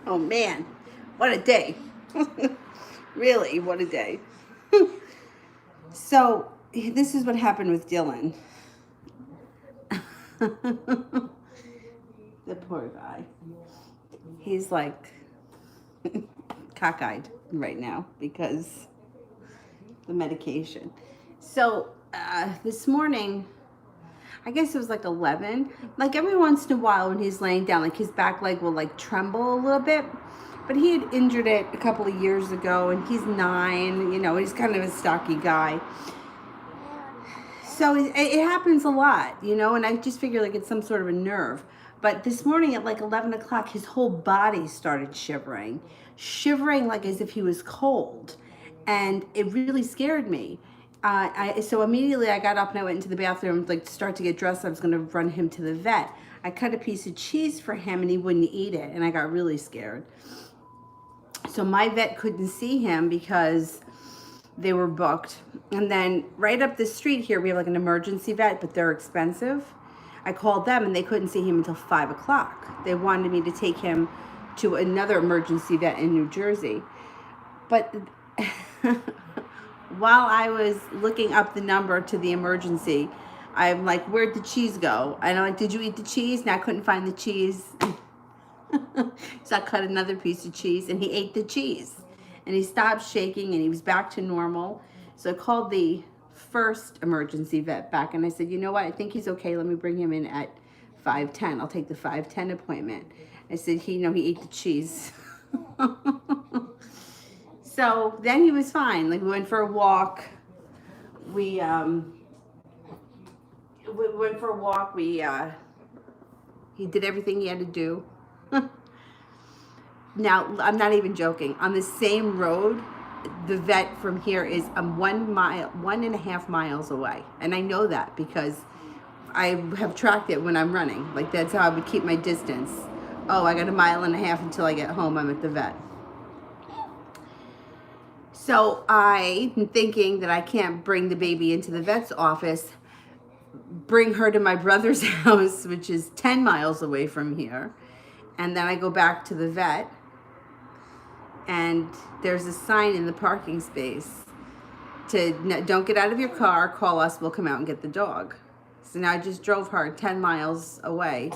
Oh man, what a day. Really, what a day. So, this is what happened with Dylan. The poor guy. He's like cockeyed right now because the medication. So, this morning, I guess it was like 11. Like every once in a while when he's laying down, like his back leg will like tremble a little bit. But he had injured it a couple of years ago and he's 9, he's kind of a stocky guy. So it happens a lot, and I just figure like it's some sort of a nerve. But this morning at like 11 o'clock, his whole body started shivering like as if he was cold. And it really scared me. So immediately I got up and I went into the bathroom like to start to get dressed. I was going to run him to the vet. I cut a piece of cheese for him and he wouldn't eat it. And I got really scared. So my vet couldn't see him because they were booked. And then right up the street here, we have like an emergency vet, but they're expensive. I called them and they couldn't see him until 5 o'clock. They wanted me to take him to another emergency vet in New Jersey. But while I was looking up the number to the emergency, I'm like, where'd the cheese go? And I'm like, did you eat the cheese? And I couldn't find the cheese. So I cut another piece of cheese and he ate the cheese. And he stopped shaking and he was back to normal. So I called the first emergency vet back and I said, you know what? I think he's okay. Let me bring him in at 5:10. I'll take the 5:10 appointment. I said, he ate the cheese. So then he was fine. Like we went for a walk. We went for a walk. He did everything he had to do. Now, I'm not even joking. On the same road, the vet from here is 1.5 miles away. And I know that because I have tracked it when I'm running. Like that's how I would keep my distance. Oh, I got 1.5 miles until I get home. I'm at the vet. So I'm thinking that I can't bring the baby into the vet's office, bring her to my brother's house, which is 10 miles away from here. And then I go back to the vet. And there's a sign in the parking space to don't get out of your car, call us, we'll come out and get the dog. So now I just drove her 10 miles away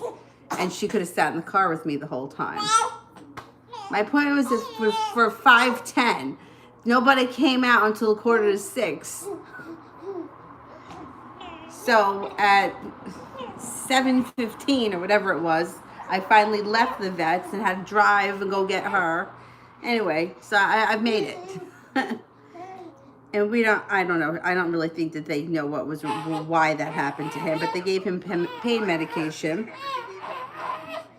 and she could have sat in the car with me the whole time. My point was for 5:10, nobody came out until 5:45. So at 7:15 or whatever it was, I finally left the vets and had to drive and go get her. Anyway, so I've made it. And I don't know, I don't really think that they know why that happened to him, but they gave him pain medication.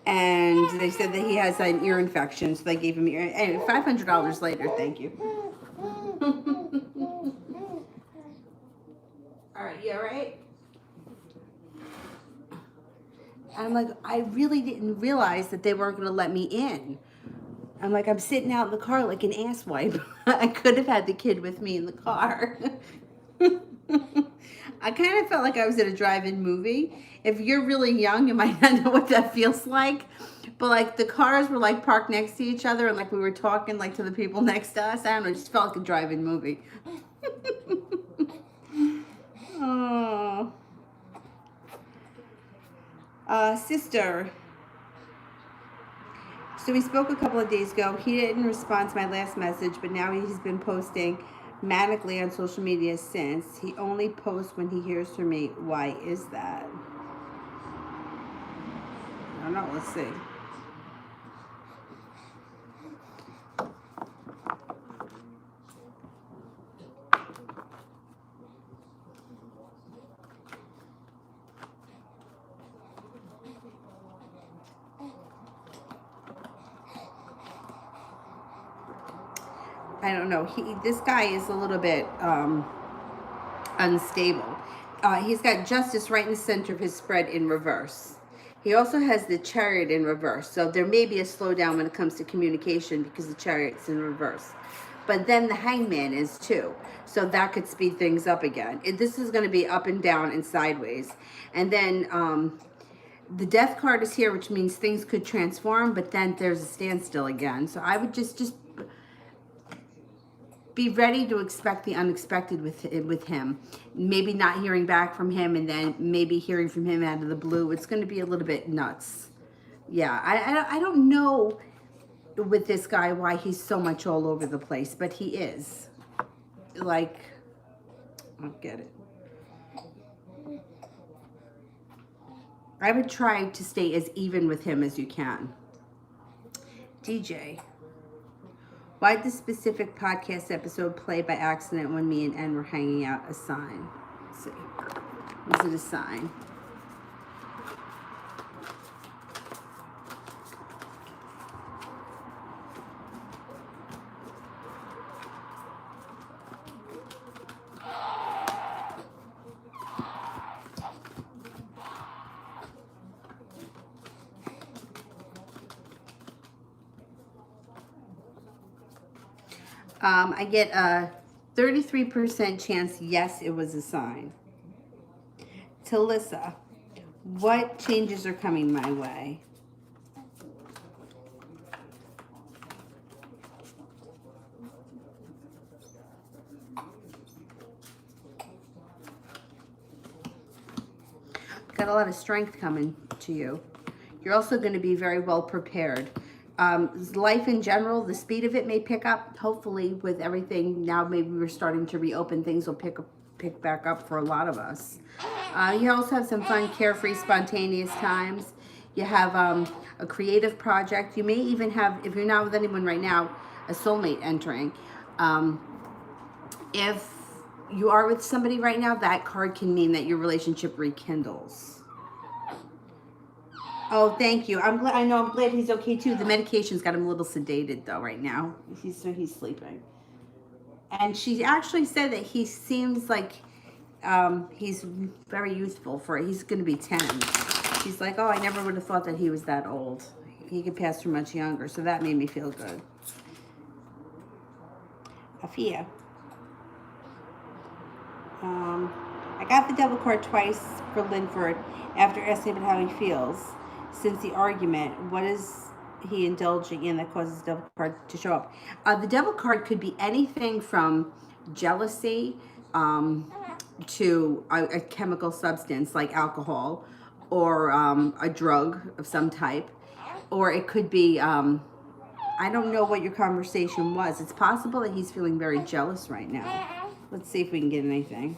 And they said that he has an ear infection, so they gave him anyway, $500 later, thank you. All right, you all right? And I'm like, I really didn't realize that they weren't going to let me in. I'm like, I'm sitting out in the car like an asswipe. I could have had the kid with me in the car. I kind of felt like I was at a drive-in movie. If you're really young, you might not know what that feels like. But like the cars were like parked next to each other and like we were talking like to the people next to us. I don't know, it just felt like a drive-in movie. Oh. Sister. So we spoke a couple of days ago. He didn't respond to my last message, but now he's been posting manically on social media since. He only posts when he hears from me. Why is that? I don't know. Let's see. I don't know. This guy is a little bit unstable. He's got justice right in the center of his spread in reverse. He also has the chariot in reverse. So there may be a slowdown when it comes to communication because the chariot's in reverse. But then the hangman is too. So that could speed things up again. This is going to be up and down and sideways. And then The death card is here, which means things could transform, but then there's a standstill again. So I would just be ready to expect the unexpected with him. Maybe not hearing back from him, and then maybe hearing from him out of the blue. It's going to be a little bit nuts. Yeah, I don't know with this guy why he's so much all over the place, but he is. Like, I don't get it. I would try to stay as even with him as you can. DJ, why did this specific podcast episode play by accident when me and N were hanging out? A sign. Let's see. Was it a sign? I get a 33% chance, yes, it was a sign. Talissa, what changes are coming my way? Got a lot of strength coming to you. You're also going to be very well prepared. Life in general, the speed of it may pick up, hopefully, with everything. Now maybe we're starting to reopen. Things will pick back up for a lot of us. You also have some fun, carefree, spontaneous times. You have a creative project. You may even have, if you're not with anyone right now, a soulmate entering. If you are with somebody right now, that card can mean that your relationship rekindles. Oh, thank you. I'm glad. I know. I'm glad he's okay too. The medication's got him a little sedated though right now. He's sleeping. And she actually said that he seems like he's very youthful for it. He's going to be 10. She's like, oh, I never would have thought that he was that old. He could pass for much younger. So that made me feel good. Afia. I got the devil card twice for Linford after asking about how he feels. Since the argument, what is he indulging in that causes the devil card to show up? The devil card could be anything from jealousy to a chemical substance like alcohol or a drug of some type. Or it could be, I don't know what your conversation was. It's possible that he's feeling very jealous right now. Let's see if we can get anything.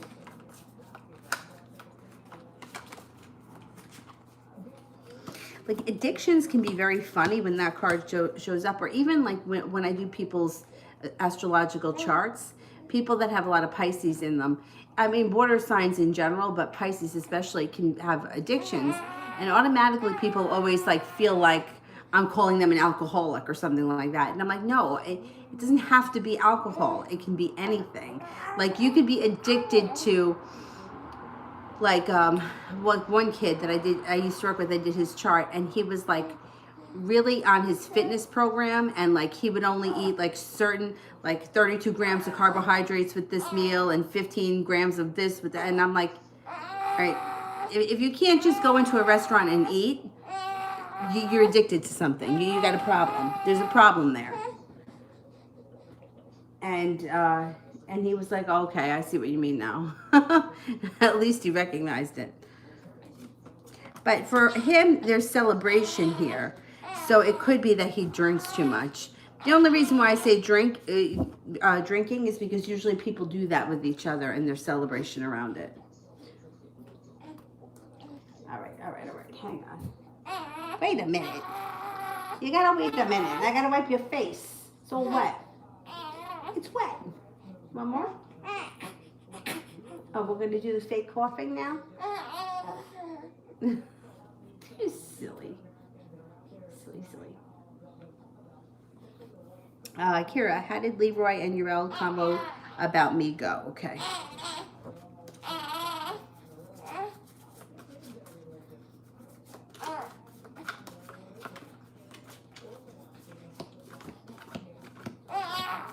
Like addictions can be very funny when that card shows up, or even like when I do people's astrological charts, people that have a lot of Pisces in them. I mean, water signs in general, but Pisces especially can have addictions, and automatically people always like feel like I'm calling them an alcoholic or something like that. And I'm like, no, it doesn't have to be alcohol. It can be anything. Like you could be addicted to, like one kid that I used to work with, I did his chart, and he was like really on his fitness program, and like he would only eat like certain, like 32 grams of carbohydrates with this meal and 15 grams of this with that. And I'm like, all right, if you can't just go into a restaurant and eat, you're addicted to something. You got a problem. There's a problem there. And he was like, okay, I see what you mean now. At least he recognized it. But for him, there's celebration here. So it could be that he drinks too much. The only reason why I say drinking is because usually people do that with each other and there's celebration around it. All right. Hang on. Wait a minute. You gotta wait a minute. I gotta wipe your face. It's all wet. It's wet. One more? Oh, we're gonna do the fake coughing now? You're silly. Silly. Kira, how did Leroy and Urel combo about me go? Okay.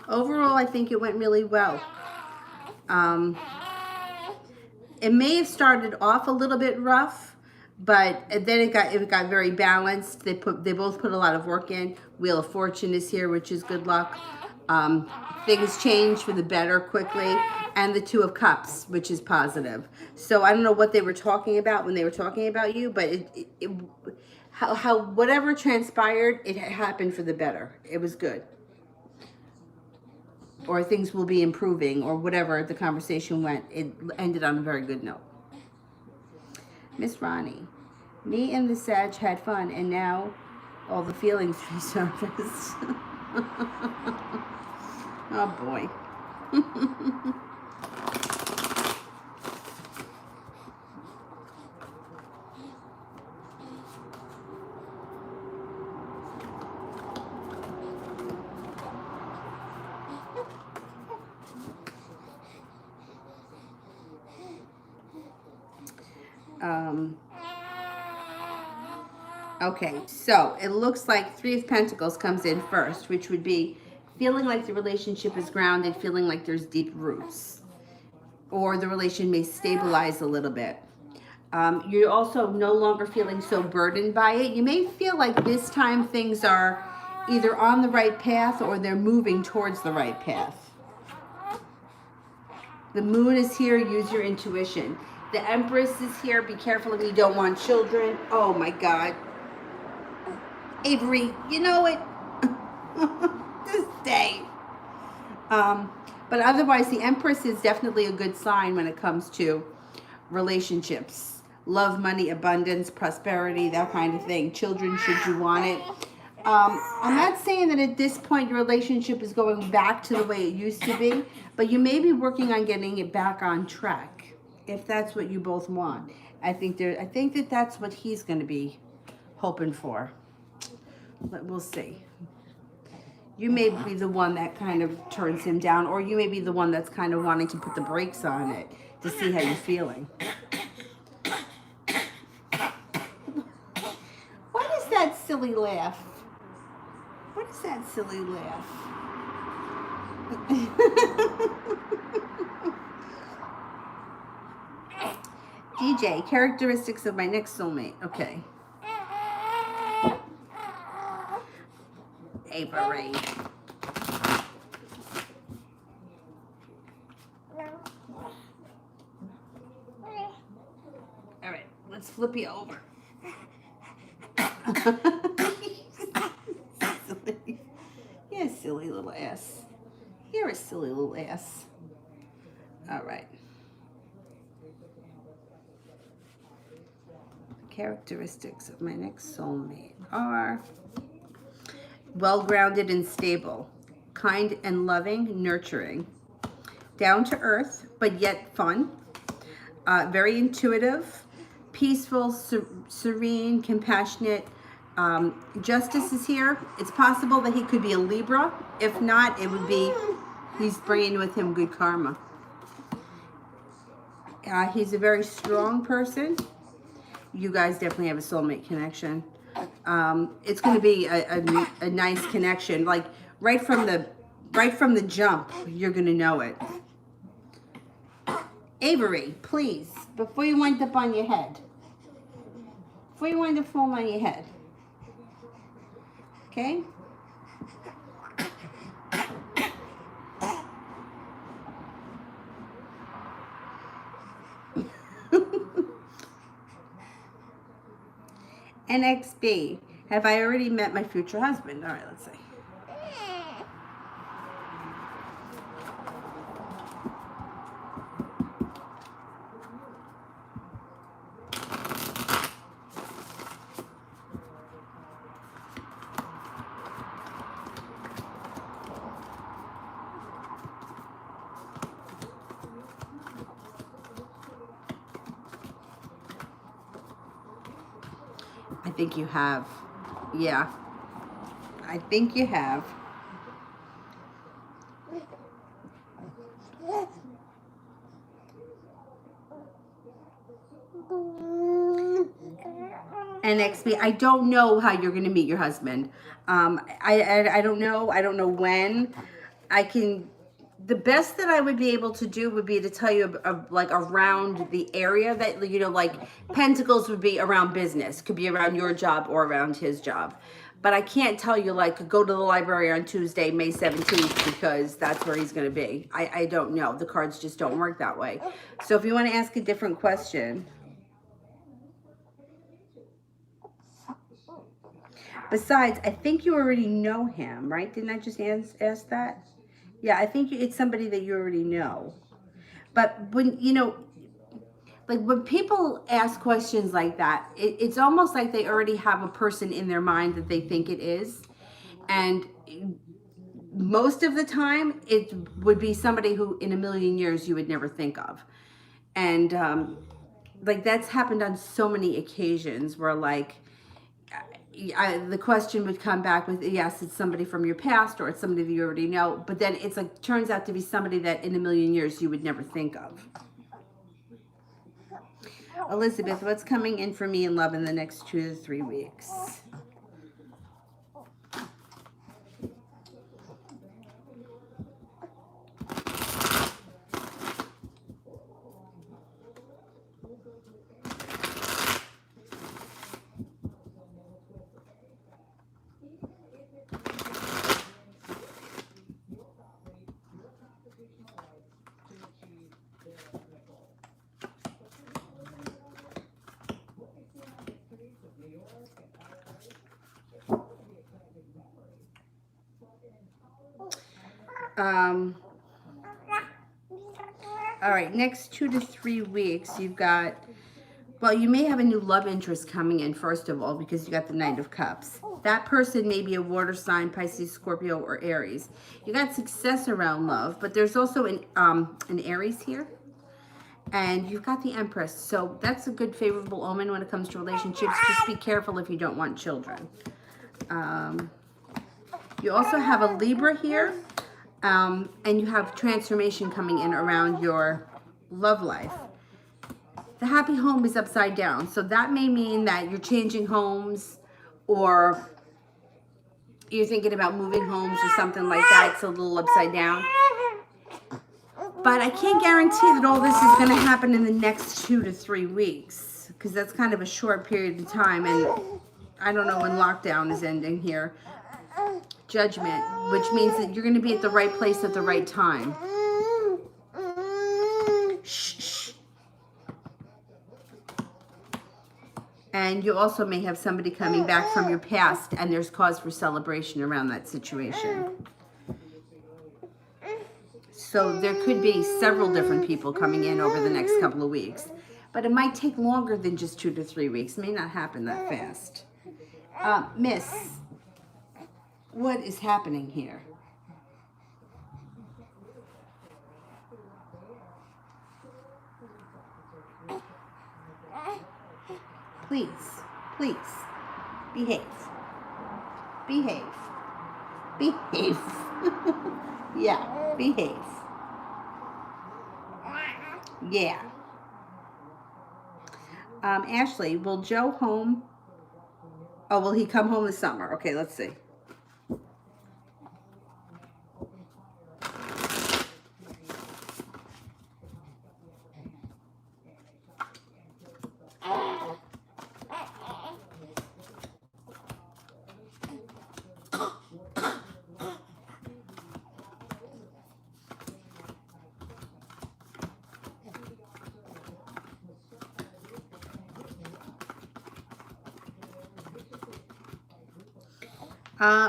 Overall, I think it went really well. It may have started off a little bit rough, but then it got very balanced. They both put a lot of work in. Wheel of Fortune is here, which is good luck. Things change for the better quickly, and the Two of Cups, which is positive. So I don't know what they were talking about when they were talking about you, but how whatever transpired, it happened for the better. It was good, or things will be improving, or whatever the conversation went. It ended on a very good note. Miss Ronnie, me and the Sag had fun, and now all the feelings resurfaced. Oh boy. Okay, so it looks like Three of Pentacles comes in first, which would be feeling like the relationship is grounded, feeling like there's deep roots, or the relation may stabilize a little bit. You're also no longer feeling so burdened by it. You may feel like this time things are either on the right path or they're moving towards the right path. The moon is here, use your intuition. The Empress is here, be careful if you don't want children. Oh my God. Avery, you know it. This day. But otherwise, the Empress is definitely a good sign when it comes to relationships. Love, money, abundance, prosperity, that kind of thing. Children, should you want it. I'm not saying that at this point your relationship is going back to the way it used to be, but you may be working on getting it back on track, if that's what you both want. I think that that's what he's going to be hoping for. But we'll see. You may be the one that kind of turns him down, or you may be the one that's kind of wanting to put the brakes on it to see how you're feeling. What is that silly laugh? What is that silly laugh? DJ, characteristics of my next soulmate. Okay. Avery. All right, let's flip you over. Silly. You're a silly little ass. You're a silly little ass. All right. Characteristics of my next soulmate are well-grounded and stable, kind and loving, nurturing, down to earth, but yet fun, very intuitive, peaceful, serene, compassionate. Justice is here. It's possible that he could be a Libra. If not, it would be he's bringing with him good karma. He's a very strong person. You guys definitely have a soulmate connection. It's going to be a nice connection. Like right from the jump, you're going to know it. Avery, please, before you wind up on your head. Before you wind up falling on your head. Okay? NXB, have I already met my future husband? All right, let's see. I think you have. Yeah. I think you have. NXB, I don't know how you're going to meet your husband. I don't know. I don't know when. I can The best that I would be able to do would be to tell you like around the area that, you know, like pentacles would be around business, could be around your job or around his job. But I can't tell you like go to the library on Tuesday, May 17th, because that's where he's going to be. I don't know. The cards just don't work that way. So if you want to ask a different question. Besides, I think you already know him, right? Didn't I just ask that? Yeah, I think it's somebody that you already know. But when, you know, like when people ask questions like that, it's almost like they already have a person in their mind that they think it is. And most of the time, it would be somebody who in a million years you would never think of. And like that's happened on so many occasions where like, the question would come back with, yes, it's somebody from your past or it's somebody that you already know. But then it's like, turns out to be somebody that in a million years you would never think of. Elizabeth, what's coming in for me in love in the next 2 to 3 weeks? All right, next 2 to 3 weeks, you've got, well, you may have a new love interest coming in, first of all, because you got the Knight of Cups. That person may be a water sign, Pisces, Scorpio, or Aries. You got success around love, but there's also an Aries here. And you've got the Empress. So that's a good favorable omen when it comes to relationships. Just be careful if you don't want children. You also have a Libra here. And you have transformation coming in around your love life. The happy home is upside down. So that may mean that you're changing homes or you're thinking about moving homes or something like that. It's a little upside down. But I can't guarantee that all this is going to happen in the next 2 to 3 weeks because that's kind of a short period of time. And I don't know when lockdown is ending here. Judgment, which means that you're going to be at the right place at the right time. Shh, shh. And you also may have somebody coming back from your past and there's cause for celebration around that situation. So there could be several different people coming in over the next couple of weeks. But it might take longer than just 2 to 3 weeks. It may not happen that fast. Miss, what is happening here? Please, please, behave. Behave. Behave. Yeah, behave. Yeah. Ashley, will Joe home? Oh, will he come home this summer? Okay, let's see.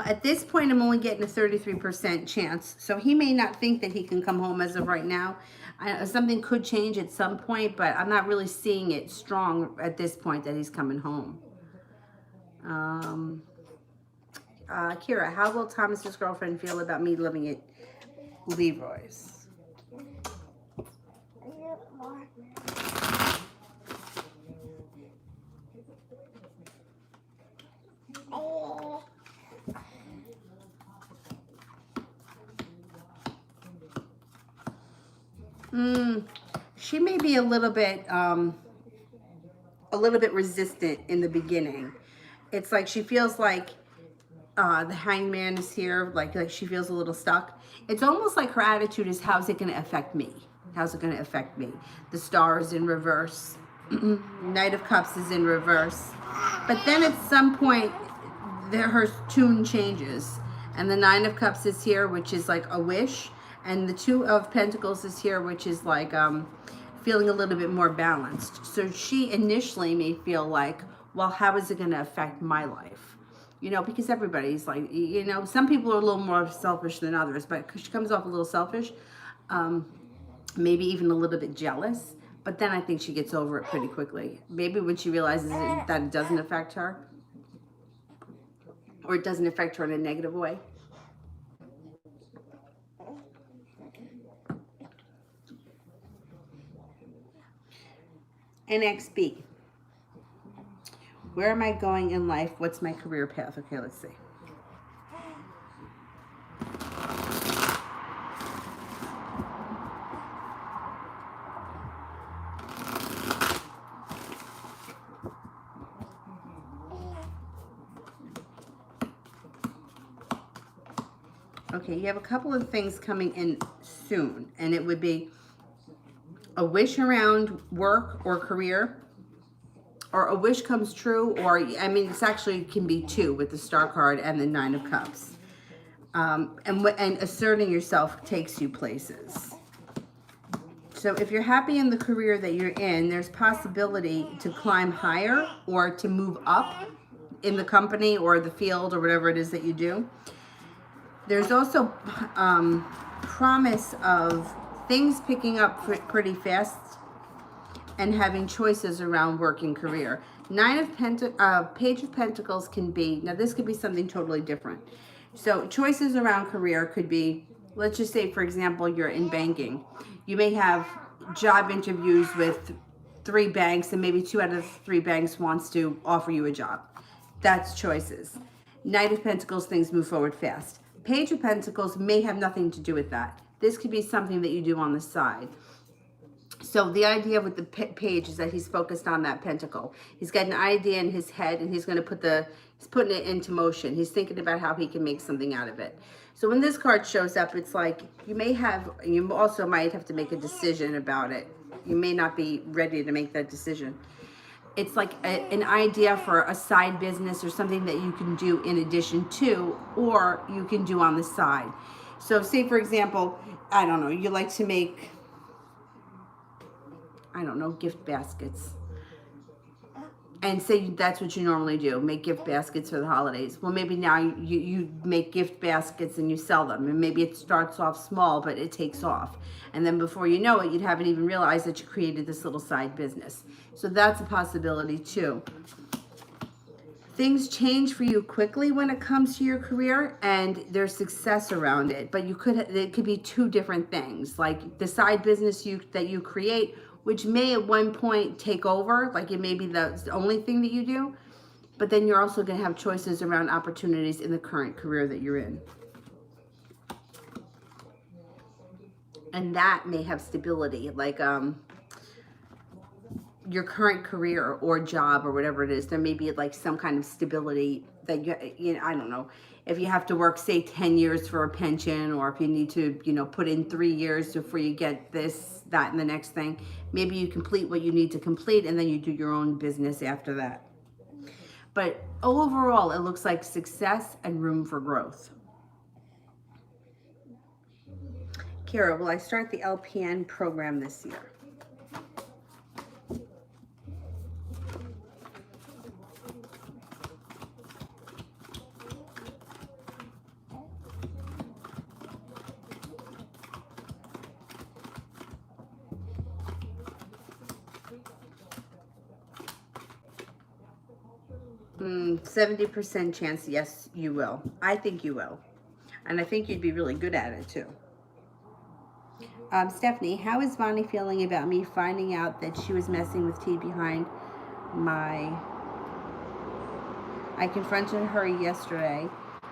At this point, I'm only getting a 33% chance. So he may not think that he can come home as of right now. Something could change at some point, but I'm not really seeing it strong at this point that he's coming home. Kira, how will Thomas's girlfriend feel about me living at Leroy's? She may be a little bit resistant in the beginning. It's like she feels like The hangman is here, like she feels a little stuck. It's almost like her attitude is, how's it going to affect me? How's it going to affect me? The star is in reverse. Knight of Cups is in reverse. But then at some point, her tune changes. And the Nine of Cups is here, which is like a wish. And the Two of Pentacles is here, which is like feeling a little bit more balanced. So she initially may feel like, well, how is it going to affect my life? You know, because everybody's like, you know, some people are a little more selfish than others, but she comes off a little selfish, maybe even a little bit jealous. But then I think she gets over it pretty quickly. Maybe when she realizes that it doesn't affect her, or it doesn't affect her in a negative way. NXB. Where am I going in life? What's my career path? Okay, let's see. Okay, you have a couple of things coming in soon, and it would be a wish around work or career, or a wish comes true, or, I mean, it's actually can be two with the Star card and the Nine of Cups. And asserting yourself takes you places. So if you're happy in the career that you're in, there's possibility to climb higher or to move up in the company or the field or whatever it is that you do. There's also promise of things picking up pretty fast and having choices around work and career. Page of Pentacles can be, now this could be something totally different. So choices around career could be, let's just say, for example, you're in banking. You may have job interviews with 3 banks, and maybe 2 out of 3 banks wants to offer you a job. That's choices. Knight of Pentacles, things move forward fast. Page of Pentacles may have nothing to do with that. This could be something that you do on the side. So the idea with the page is that he's focused on that pentacle. He's got an idea in his head, and he's going to he's putting it into motion. He's thinking about how he can make something out of it. So when this card shows up, it's like you also might have to make a decision about it. You may not be ready to make that decision. It's like an idea for a side business or something that you can do in addition to, or you can do on the side. So say, for example, I don't know, you like to make, I don't know, gift baskets. And say that's what you normally do, make gift baskets for the holidays. Well, maybe now you make gift baskets and you sell them. And maybe it starts off small, but it takes off. And then before you know it, you haven't even realized that you created this little side business. So that's a possibility too. Things change for you quickly when it comes to your career, and there's success around it. But it could be 2 different things, like the side business that you create, which may at one point take over, like it may be the only thing that you do, but then you're also going to have choices around opportunities in the current career that you're in. And that may have stability, like your current career or job or whatever it is. There may be like some kind of stability that you know, I don't know. If you have to work, say, 10 years for a pension, or if you need to, you know, put in 3 years before you get this, that, and the next thing, maybe you complete what you need to complete, and then you do your own business after that. But overall, it looks like success and room for growth. Kara, will I start the LPN program this year? Mm, 70% chance, yes, you will. I think you will. And I think you'd be really good at it, too. Stephanie, how is Vonnie feeling about me finding out that she was messing with T behind my... I confronted her yesterday.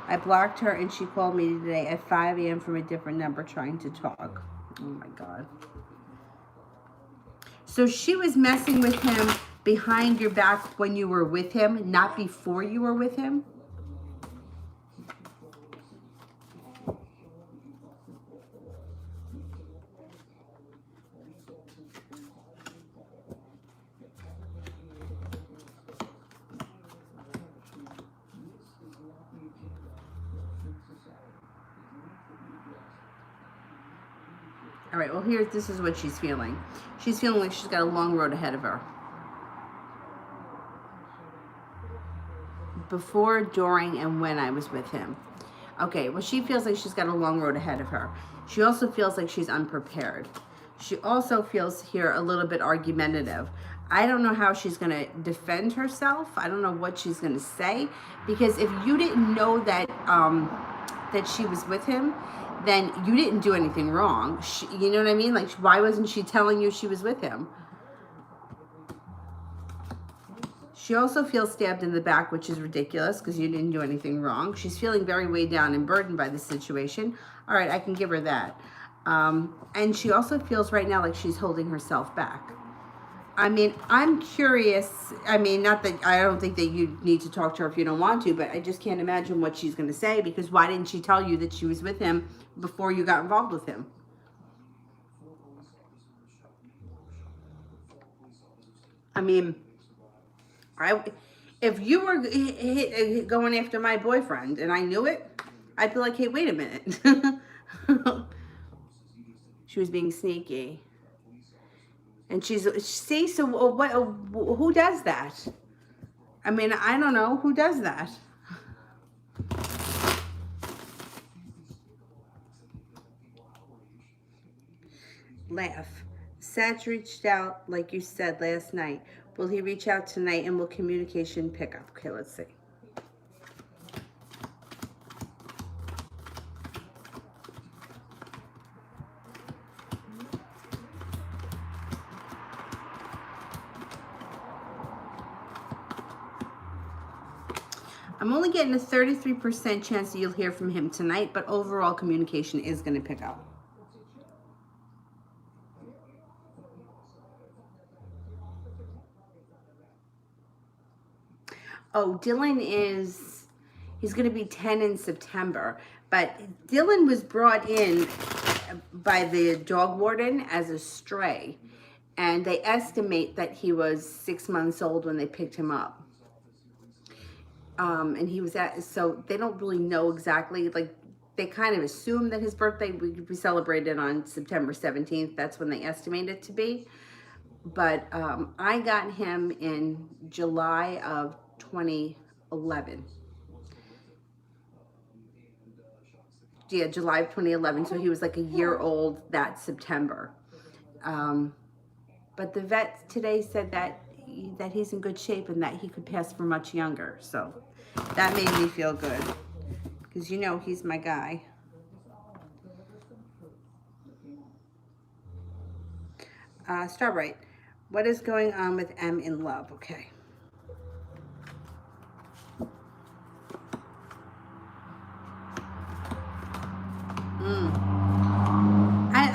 I blocked her, and she called me today at 5 a.m. from a different number trying to talk. Oh, my God. So she was messing with him behind your back when you were with him, not before you were with him? All right, well, this is what she's feeling. She's feeling like she's got a long road ahead of her. Before, during, and when I was with him. Okay, well, she feels like she's got a long road ahead of her. She also feels like she's unprepared. She also feels here a little bit argumentative. I don't know how she's going to defend herself. I don't know what she's going to say, because if you didn't know that that she was with him, then you didn't do anything wrong. You know what I mean? Like, why wasn't she telling you she was with him? She also feels stabbed in the back, which is ridiculous because you didn't do anything wrong. She's feeling very weighed down and burdened by the situation. All right, I can give her that. And she also feels right now like she's holding herself back. I mean, I'm curious. I mean, not that I don't think that you need to talk to her if you don't want to, but I just can't imagine what she's going to say, because why didn't she tell you that she was with him before you got involved with him? I mean, if you were going after my boyfriend and I knew it, I'd be like, hey, wait a minute. She was being sneaky. And see, so what, who does that? I mean, I don't know. Who does that? Laugh. Satch reached out, like you said last night. Will he reach out tonight, and will communication pick up? Okay, let's see. I'm only getting a 33% chance that you'll hear from him tonight, but overall communication is going to pick up. Oh, Dylan he's going to be 10 in September, but Dylan was brought in by the dog warden as a stray, and they estimate that he was 6 months old when they picked him up. And he was so they don't really know exactly, like, they kind of assume that his birthday would be celebrated on September 17th. That's when they estimate it to be. But I got him in July of 2011. Yeah, July of 2011. So he was like a year old that September. But the vet today said that he's in good shape and that he could pass for much younger. So that made me feel good, because you know he's my guy. Start right. What is going on with M in love? Okay.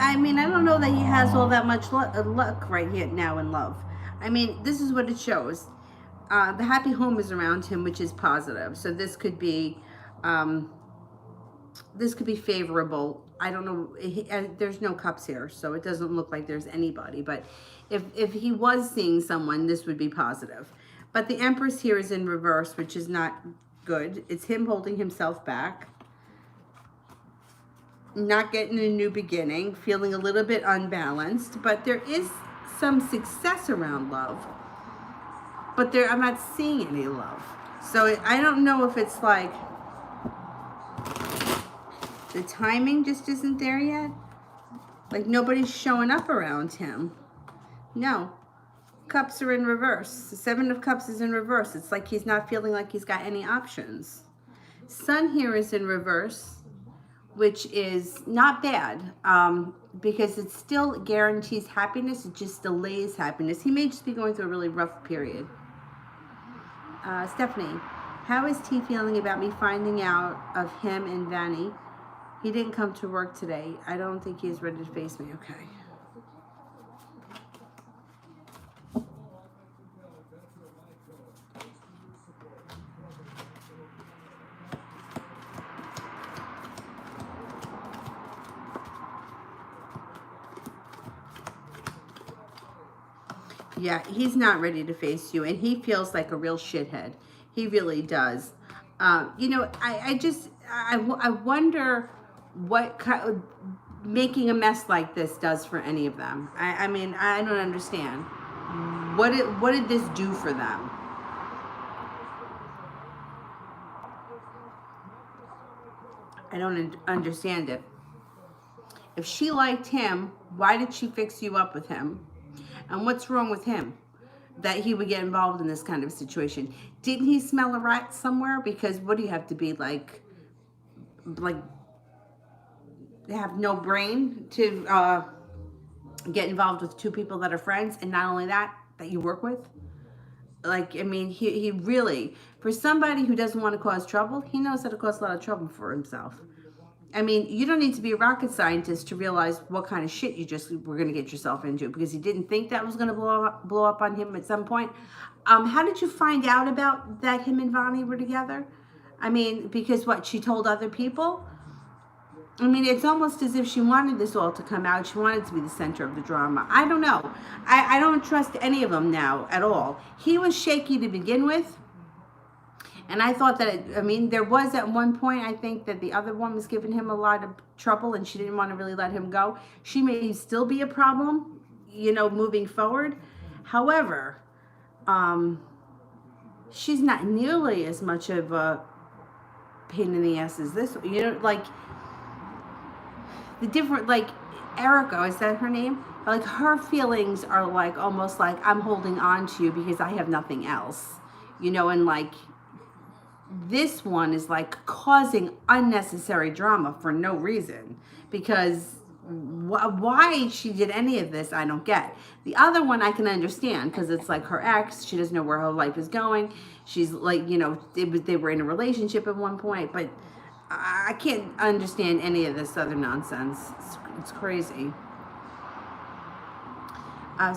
I mean, I don't know that he has all that much luck right here now in love. I mean, this is what it shows. The happy home is around him, which is positive. So this could be favorable. I don't know. There's no cups here, so it doesn't look like there's anybody. But if he was seeing someone, this would be positive. But the Empress here is in reverse, which is not good. It's him holding himself back, not getting a new beginning, feeling a little bit unbalanced. But there is some success around love. But I'm not seeing any love. So I don't know if it's like the timing just isn't there yet. Like, nobody's showing up around him. No. Cups are in reverse. The Seven of Cups is in reverse. It's like he's not feeling like he's got any options. Sun here is in reverse, which is not bad, because it still guarantees happiness. It just delays happiness. He may just be going through a really rough period. Stephanie, how is T feeling about me finding out of him and Vanny? He didn't come to work today. I don't think he's ready to face me. Okay. Yeah, he's not ready to face you, and he feels like a real shithead. He really does. You know, I wonder making a mess like this does for any of them. I mean, I don't understand. What did this do for them? I don't understand it. If she liked him, why did she fix you up with him? And what's wrong with him that he would get involved in this kind of situation? Didn't he smell a rat somewhere? Because what do you have to be like have no brain to get involved with two people that are friends, and not only that you work with? Like, I mean, he really, for somebody who doesn't want to cause trouble, he knows how to cause a lot of trouble for himself. I mean, you don't need to be a rocket scientist to realize what kind of shit you just were going to get yourself into, because he didn't think that was going to blow up on him at some point. How did you find out about that him and Vonnie were together? I mean, because what, she told other people? I mean, it's almost as if she wanted this all to come out. She wanted to be the center of the drama. I don't know. I don't trust any of them now at all. He was shaky to begin with. And I thought that, I mean, there was at one point, I think that the other one was giving him a lot of trouble and she didn't want to really let him go. She may still be a problem, you know, moving forward. However, she's not nearly as much of a pain in the ass as this. You know, like, the different, like, Erica, is that her name? Like, her feelings are like, almost like, I'm holding on to you because I have nothing else. You know, and like, this one is like causing unnecessary drama for no reason, because why she did any of this, I don't get. The other one I can understand, because it's like her ex, she doesn't know where her life is going. She's like, you know, they were in a relationship at one point, but I can't understand any of this other nonsense. It's crazy.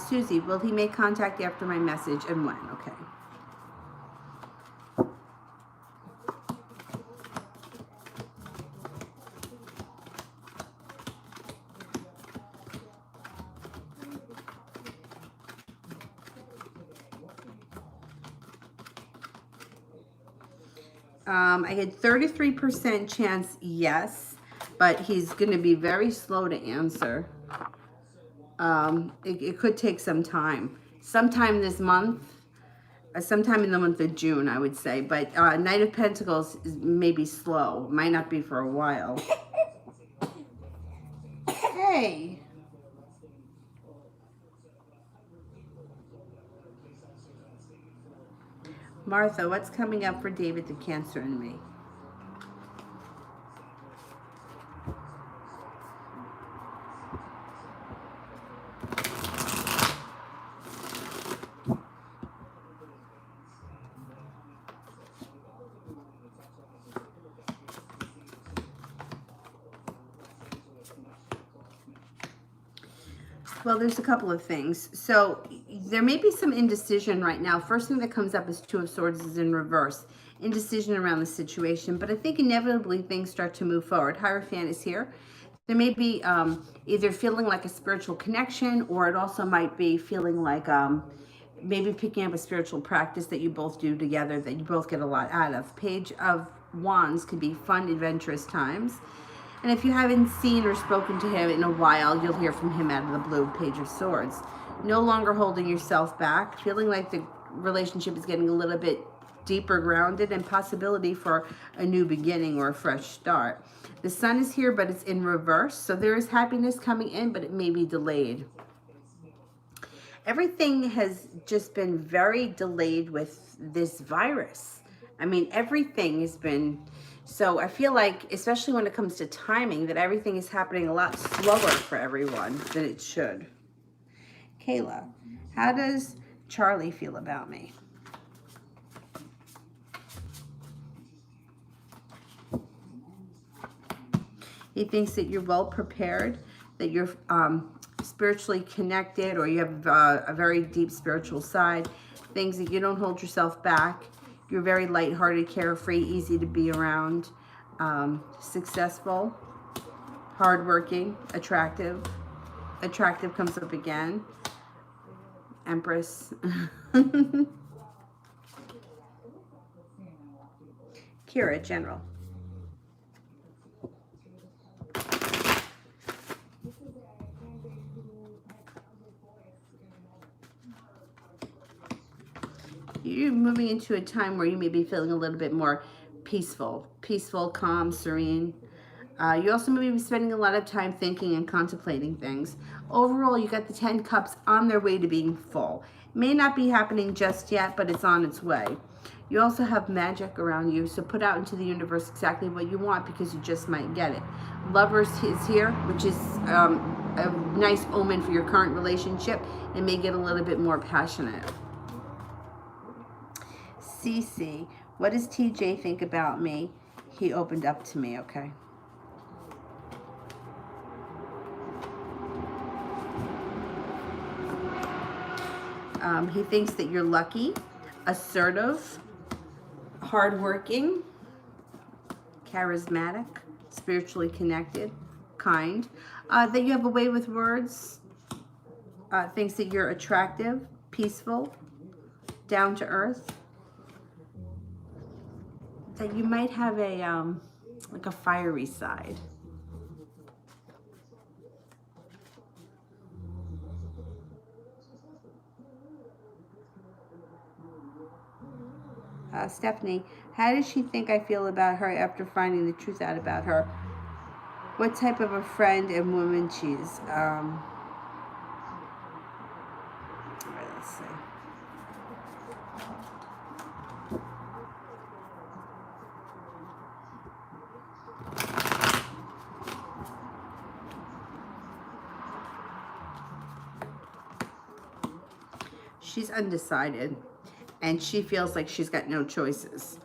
Susie, will he make contact after my message, and when? Okay. I had 33% chance yes, but he's going to be very slow to answer. It could take some time. Sometime this month, sometime in the month of June, I would say. But Knight of Pentacles is maybe slow. Might not be for a while. Hey. Martha, what's coming up for David the Cancer and me? Well, there's a couple of things. So there may be some indecision right now. First thing that comes up is Two of Swords is in reverse. Indecision around the situation. But I think inevitably things start to move forward. Hierophant is here. There may be either feeling like a spiritual connection, or it also might be feeling like maybe picking up a spiritual practice that you both do together, that you both get a lot out of. Page of Wands could be fun, adventurous times. And if you haven't seen or spoken to him in a while, you'll hear from him out of the blue. Page of Swords. No longer holding yourself back, feeling like the relationship is getting a little bit deeper grounded, and possibility for a new beginning or a fresh start. The Sun is here, but it's in reverse. So there is happiness coming in, but it may be delayed. Everything has just been very delayed with this virus. I mean, everything has been... So I feel like, especially when it comes to timing, that everything is happening a lot slower for everyone than it should. Kayla, how does Charlie feel about me? He thinks that you're well prepared, that you're spiritually connected, or you have a very deep spiritual side. Things that you don't hold yourself back. You're very lighthearted, carefree, easy to be around, successful, hardworking, attractive. Attractive comes up again. Empress. Kira, General. You're moving into a time where you may be feeling a little bit more peaceful, calm, serene. You also may be spending a lot of time thinking and contemplating things. Overall, you got the 10 cups on their way to being full. May not be happening just yet, but it's on its way. You also have magic around you, so put out into the universe exactly what you want because you just might get it. Lovers is here, which is a nice omen for your current relationship. It may get a little bit more passionate. Cece, what does TJ think about me? He opened up to me, okay. He thinks that you're lucky, assertive, hardworking, charismatic, spiritually connected, kind, that you have a way with words, thinks that you're attractive, peaceful, down to earth, that you might have a like a fiery side. Stephanie, how does she think I feel about her after finding the truth out about her? What type of a friend and woman she's? Let's see. She's undecided, and she feels like she's got no choices.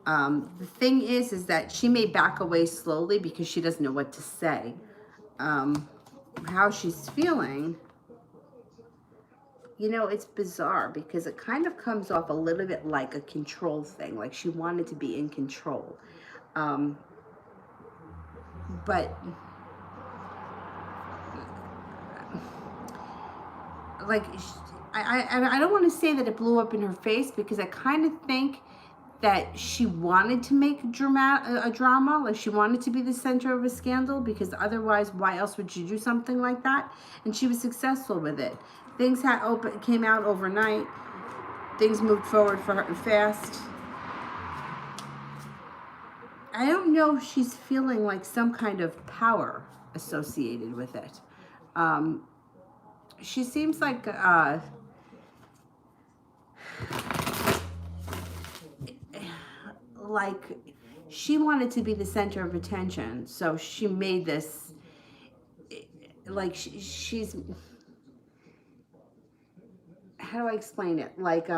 The thing is that she may back away slowly because she doesn't know what to say. How she's feeling, you know, it's bizarre because it kind of comes off a little bit like a control thing, like she wanted to be in control. But like, I don't want to say that it blew up in her face because I kind of think that she wanted to make a drama, like she wanted to be the center of a scandal, because otherwise, why else would you do something like that? And she was successful with it. Things came out overnight. Things moved forward for her fast. I don't know if she's feeling like some kind of power associated with it. She seems like she wanted to be the center of attention, so she made this, like, she's, how do I explain it? Like,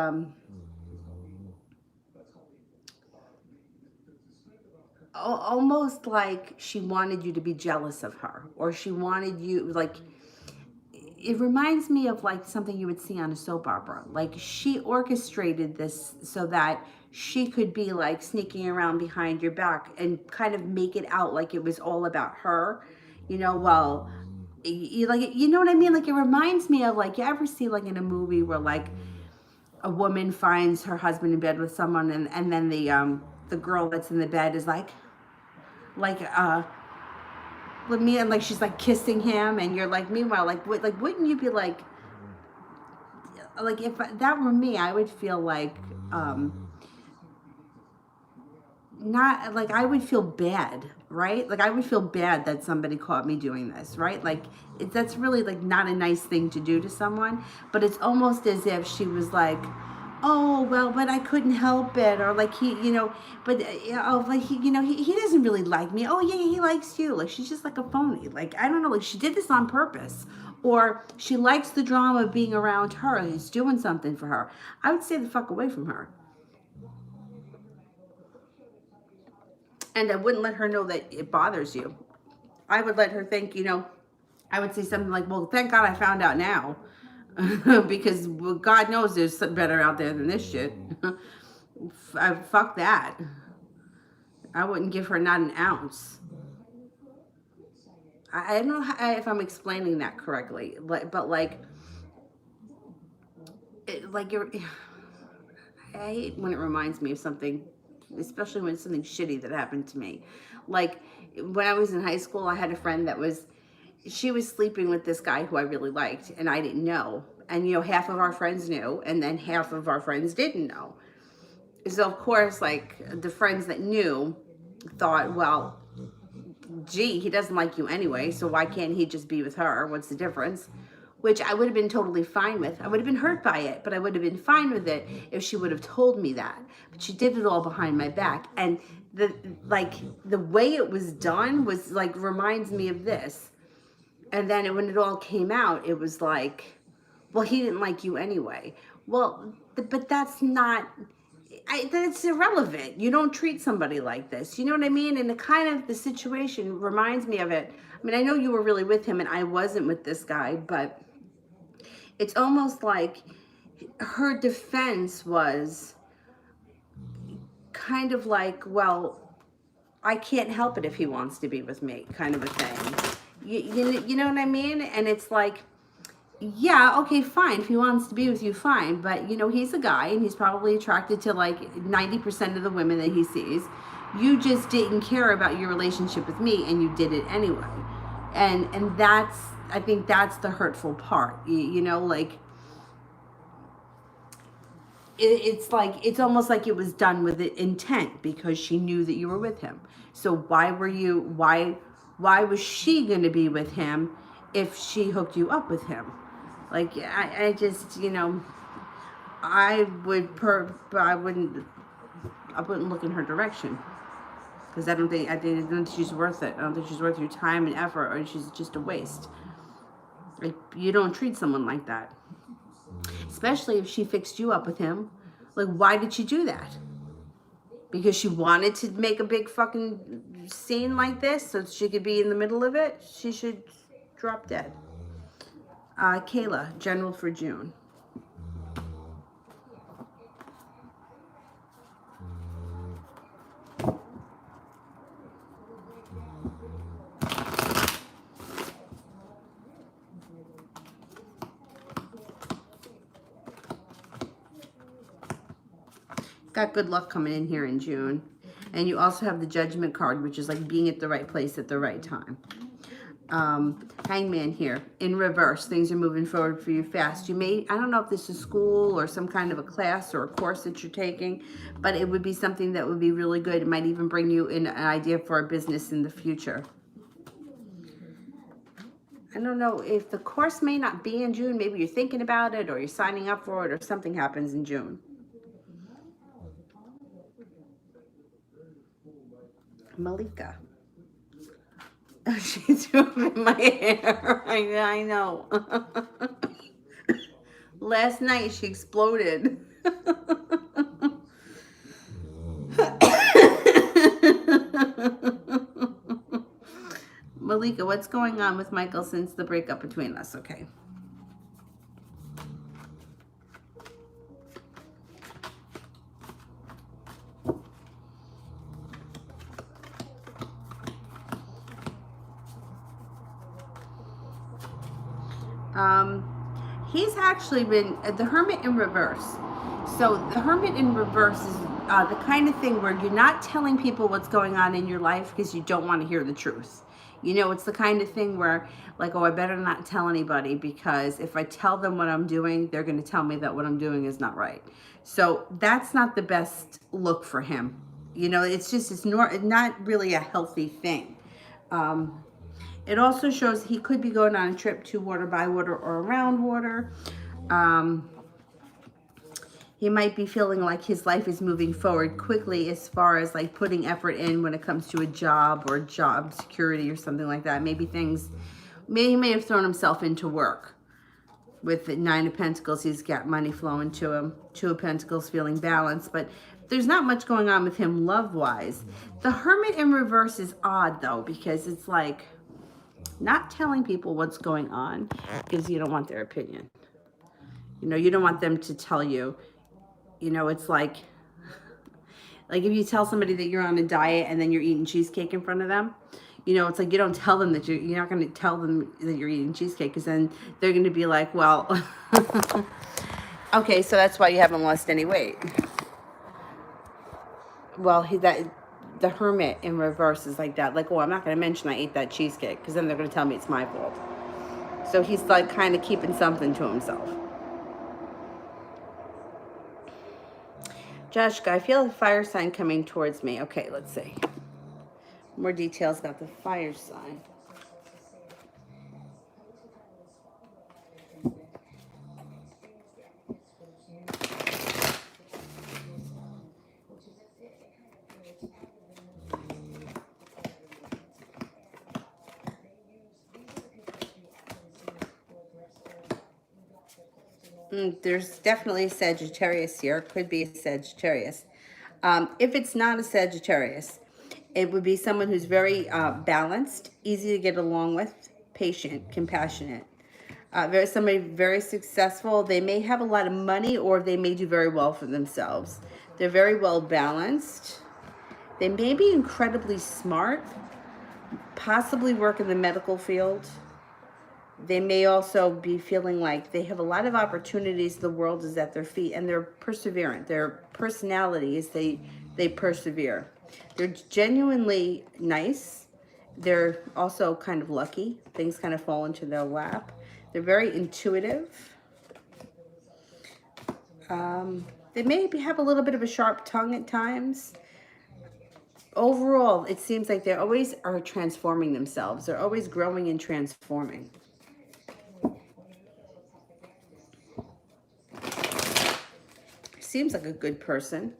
almost like she wanted you to be jealous of her, or she wanted you, like, it reminds me of like something you would see on a soap opera. Like, she orchestrated this so that she could be like sneaking around behind your back and kind of make it out like it was all about her, you know. Well, like, you know what I mean? Like, it reminds me of, like, you ever see like in a movie where like a woman finds her husband in bed with someone, and then the girl that's in the bed is like with me, and like she's like kissing him, and you're like, meanwhile, like, wouldn't you be like if that were me, I would feel like not like, I would feel bad, right? Like, I would feel bad that somebody caught me doing this, right? Like, that's really like not a nice thing to do to someone, but it's almost as if she was like, oh well, but I couldn't help it, or like, he, you know, but oh, like, he, you know, he doesn't really like me. Oh yeah, he likes you. Like, she's just like a phony. Like, I don't know, like she did this on purpose, or she likes the drama of being around her and he's doing something for her. I would stay the fuck away from her, and I wouldn't let her know that it bothers you. I would let her think, you know, I would say something like, well, thank God I found out now. Because, well, God knows there's something better out there than this shit. Fuck that. I wouldn't give her not an ounce. I don't know if I'm explaining that correctly, but like, I hate when it reminds me of something, especially when it's something shitty that happened to me. Like, when I was in high school, I had a friend that she was sleeping with this guy who I really liked, and I didn't know. And, you know, half of our friends knew, and then half of our friends didn't know. So, of course, like, the friends that knew thought, well, gee, he doesn't like you anyway, so why can't he just be with her? What's the difference? Which I would have been totally fine with. I would have been hurt by it, but I would have been fine with it if she would have told me that. But she did it all behind my back. And the the way it was done was like reminds me of this. And then when it all came out, it was like, well, he didn't like you anyway. Well, but that's not, that's irrelevant. You don't treat somebody like this. You know what I mean? And the situation reminds me of it. I mean, I know you were really with him and I wasn't with this guy, but it's almost like her defense was kind of like, well, I can't help it if he wants to be with me, kind of a thing. You know what I mean? And it's like, yeah, okay, fine. If he wants to be with you, fine. But, you know, he's a guy and he's probably attracted to like 90% of the women that he sees. You just didn't care about your relationship with me and you did it anyway. And that's, I think that's the hurtful part. You know, like, it's like, it's almost like it was done with intent because she knew that you were with him. So why was she going to be with him if she hooked you up with him? Like, I just, you know, I wouldn't look in her direction because I don't think she's worth it. I don't think she's worth your time and effort, or she's just a waste. Like, you don't treat someone like that, especially if she fixed you up with him. Like, why did she do that? Because she wanted to make a big fucking scene like this so she could be in the middle of it? She should drop dead. Kayla, general for June. Got good luck coming in here in June. And you also have the Judgment card, which is like being at the right place at the right time. Hangman here in reverse. Things are moving forward for you fast. You may, I don't know if this is school or some kind of a class or a course that you're taking, but it would be something that would be really good. It might even bring you in an idea for a business in the future. I don't know if the course may not be in June. Maybe you're thinking about it or you're signing up for it or something happens in June. Malika. She's moving my hair. I know. Last night she exploded. Malika, what's going on with Michael since the breakup between us? Okay. He's actually been the Hermit in reverse. So the Hermit in reverse is the kind of thing where you're not telling people what's going on in your life because you don't want to hear the truth. You know, it's the kind of thing where, like, oh, I better not tell anybody because if I tell them what I'm doing, they're going to tell me that what I'm doing is not right. So that's not the best look for him. You know, it's not really a healthy thing. It also shows he could be going on a trip to water, by water, or around water. He might be feeling like his life is moving forward quickly as far as like putting effort in when it comes to a job or job security or something like that. Maybe he may have thrown himself into work. With the Nine of Pentacles, he's got money flowing to him. Two of Pentacles, feeling balanced, but there's not much going on with him love-wise. The Hermit in reverse is odd though, because it's like, not telling people what's going on because you don't want their opinion. You know, you don't want them to tell you. You know, it's like if you tell somebody that you're on a diet and then you're eating cheesecake in front of them, you know, it's like you don't tell them that you're not going to tell them that you're eating cheesecake because then they're going to be like, well, okay, so that's why you haven't lost any weight. Well, the Hermit in reverse is like that. Like, oh, I'm not going to mention I ate that cheesecake because then they're going to tell me it's my fault. So he's like kind of keeping something to himself. Joshka, I feel a fire sign coming towards me. Okay, let's see. More details about the fire sign. There's definitely a Sagittarius here. Could be a Sagittarius. If it's not a Sagittarius, it would be someone who's very balanced, easy to get along with, patient, compassionate. Somebody very successful. They may have a lot of money, or they may do very well for themselves. They're very well balanced. They may be incredibly smart, possibly work in the medical field. They may also be feeling like they have a lot of opportunities. The world is at their feet, and they're perseverant. Their personality is they persevere. They're genuinely nice. They're also kind of lucky. Things kind of fall into their lap. They're very intuitive. They may have a little bit of a sharp tongue at times. Overall, it seems like they always are transforming themselves. They're always growing and transforming. Seems like a good person.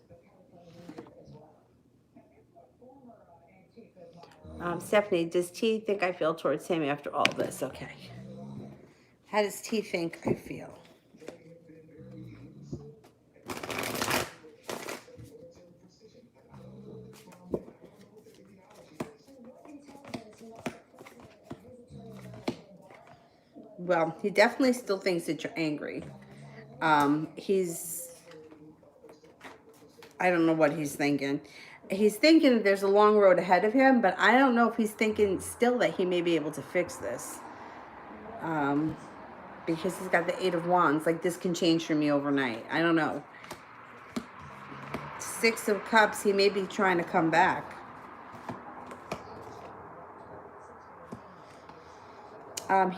Stephanie, does T think I feel towards him after all this? Okay. How does T think I feel? Well, he definitely still thinks that you're angry. I don't know what he's thinking. He's thinking that there's a long road ahead of him, but I don't know if he's thinking still that he may be able to fix this. Because he's got the Eight of Wands. Like, this can change for me overnight. I don't know. Six of Cups, he may be trying to come back.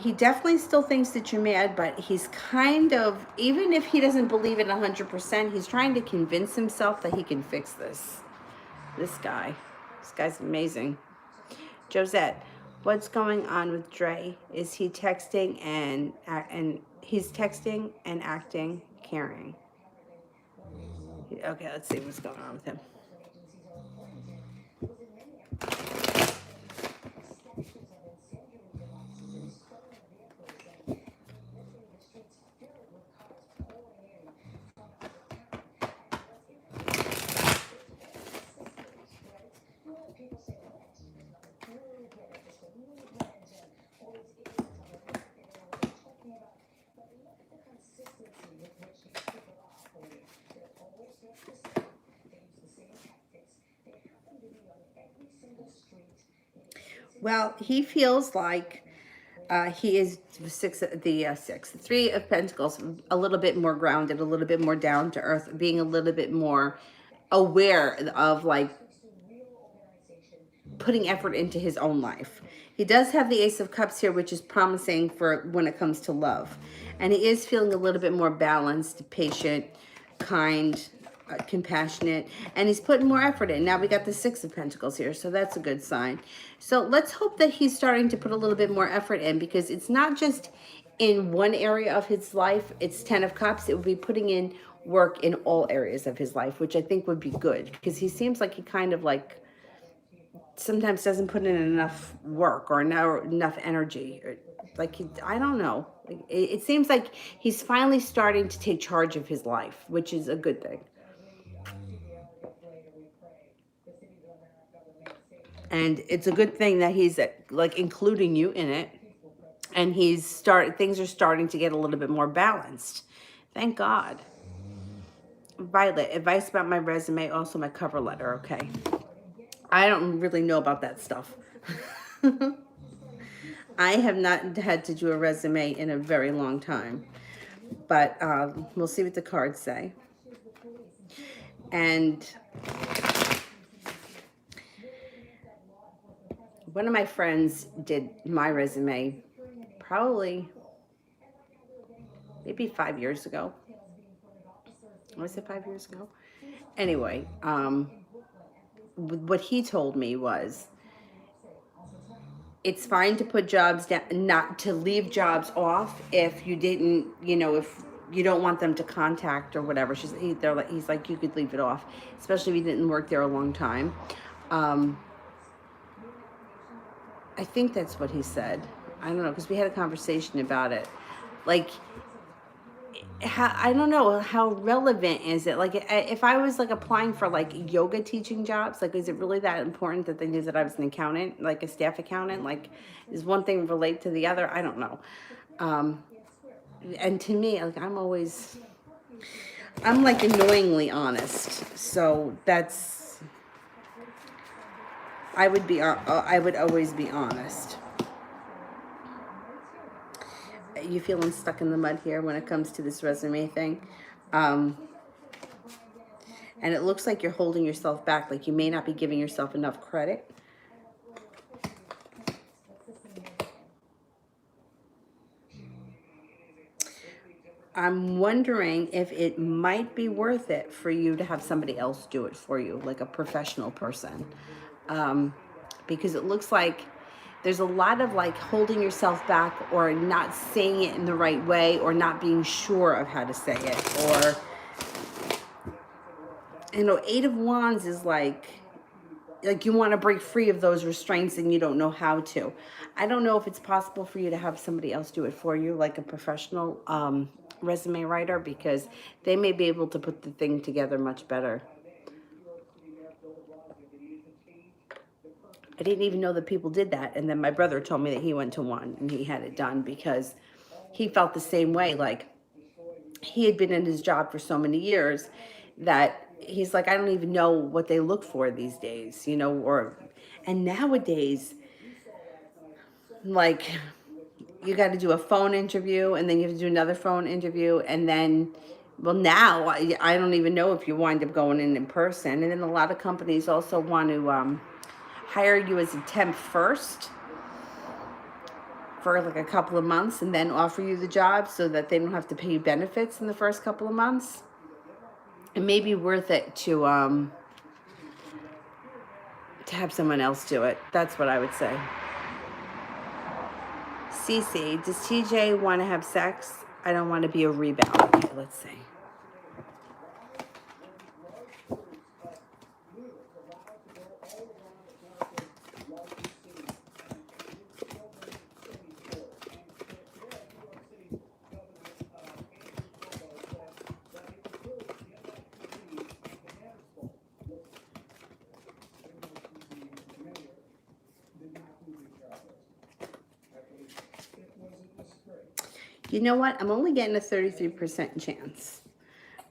He definitely still thinks that you're mad, but he's kind of, even if he doesn't believe it 100%, he's trying to convince himself that he can fix this. This guy's amazing. Josette, what's going on with Dre? Is he texting and he's texting and acting caring? Okay, let's see what's going on with him. Well, he feels like he is the Three of Pentacles, a little bit more grounded, a little bit more down to earth, being a little bit more aware of, like, putting effort into his own life. He does have the Ace of Cups here, which is promising for when it comes to love. And he is feeling a little bit more balanced, patient, kind, compassionate, and he's putting more effort in. Now we got the Six of Pentacles here, so that's a good sign. So let's hope that he's starting to put a little bit more effort in, because it's not just in one area of his life. It's 10 of Cups. It would be putting in work in all areas of his life, which I think would be good, because he seems like he kind of, like, sometimes doesn't put in enough work or enough energy. Or, like, I don't know. It seems like he's finally starting to take charge of his life, which is a good thing. And it's a good thing that he's, like, including you in it. And things are starting to get a little bit more balanced. Thank God. Violet, advice about my resume, also my cover letter. Okay. I don't really know about that stuff. I have not had to do a resume in a very long time. But we'll see what the cards say. And one of my friends did my resume probably maybe 5 years ago. Was it 5 years ago? Anyway, what he told me was it's fine to put jobs down, not to leave jobs off if you didn't, if you don't want them to contact or whatever. He's like, you could leave it off, especially if you didn't work there a long time. Um, I think that's what he said. I don't know, because we had a conversation about it. Like, I don't know, how relevant is it? Like, if I was like applying for like yoga teaching jobs, like, is it really that important that they knew that I was an accountant, like a staff accountant? Like, is one thing relate to the other? I don't know. Um, and to me, like, I'm like annoyingly honest. So I would always be honest. You feeling stuck in the mud here when it comes to this resume thing? And it looks like you're holding yourself back, like you may not be giving yourself enough credit. I'm wondering if it might be worth it for you to have somebody else do it for you, like a professional person. Because it looks like there's a lot of like holding yourself back or not saying it in the right way or not being sure of how to say it. Or, Eight of Wands is like you want to break free of those restraints and you don't know how to. I don't know if it's possible for you to have somebody else do it for you, like a professional resume writer, because they may be able to put the thing together much better. I didn't even know that people did that. And then my brother told me that he went to one and he had it done because he felt the same way. Like, he had been in his job for so many years that he's like, I don't even know what they look for these days, and nowadays, like, you got to do a phone interview and then you have to do another phone interview. And then, well, now I don't even know if you wind up going in person. And then a lot of companies also want to hire you as a temp first for like a couple of months and then offer you the job so that they don't have to pay you benefits in the first couple of months. It may be worth it to have someone else do it. That's what I would say. Cece, does TJ want to have sex? I don't want to be a rebound. Okay, let's see. You know what? I'm only getting a 33% chance.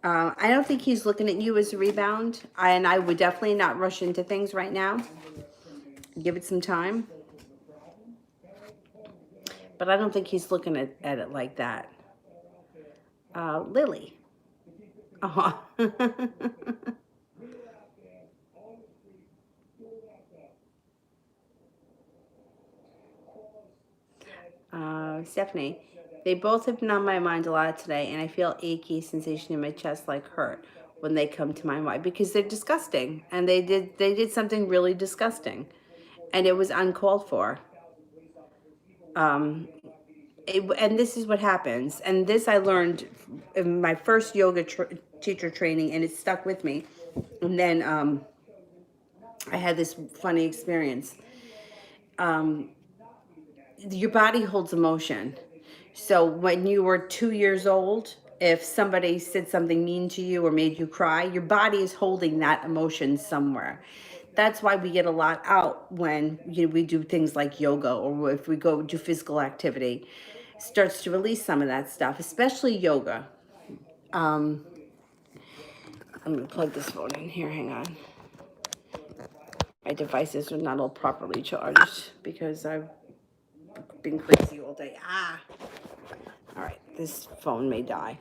I don't think he's looking at you as a rebound. And I would definitely not rush into things right now. Give it some time. But I don't think he's looking at it like that. Lily. Uh-huh. Stephanie. They both have been on my mind a lot today, and I feel achy sensation in my chest, like hurt, when they come to my mind, because they're disgusting, and they did something really disgusting, and it was uncalled for. And this is what happens, and this I learned in my first yoga teacher training, and it stuck with me. And then I had this funny experience. Your body holds emotion. So when you were 2 years old, if somebody said something mean to you or made you cry, your body is holding that emotion somewhere. That's why we get a lot out when we do things like yoga, or if we go do physical activity. It starts to release some of that stuff, especially yoga. I'm going to plug this phone in here. Hang on. My devices are not all properly charged because I've been crazy all day. All right, this phone may die.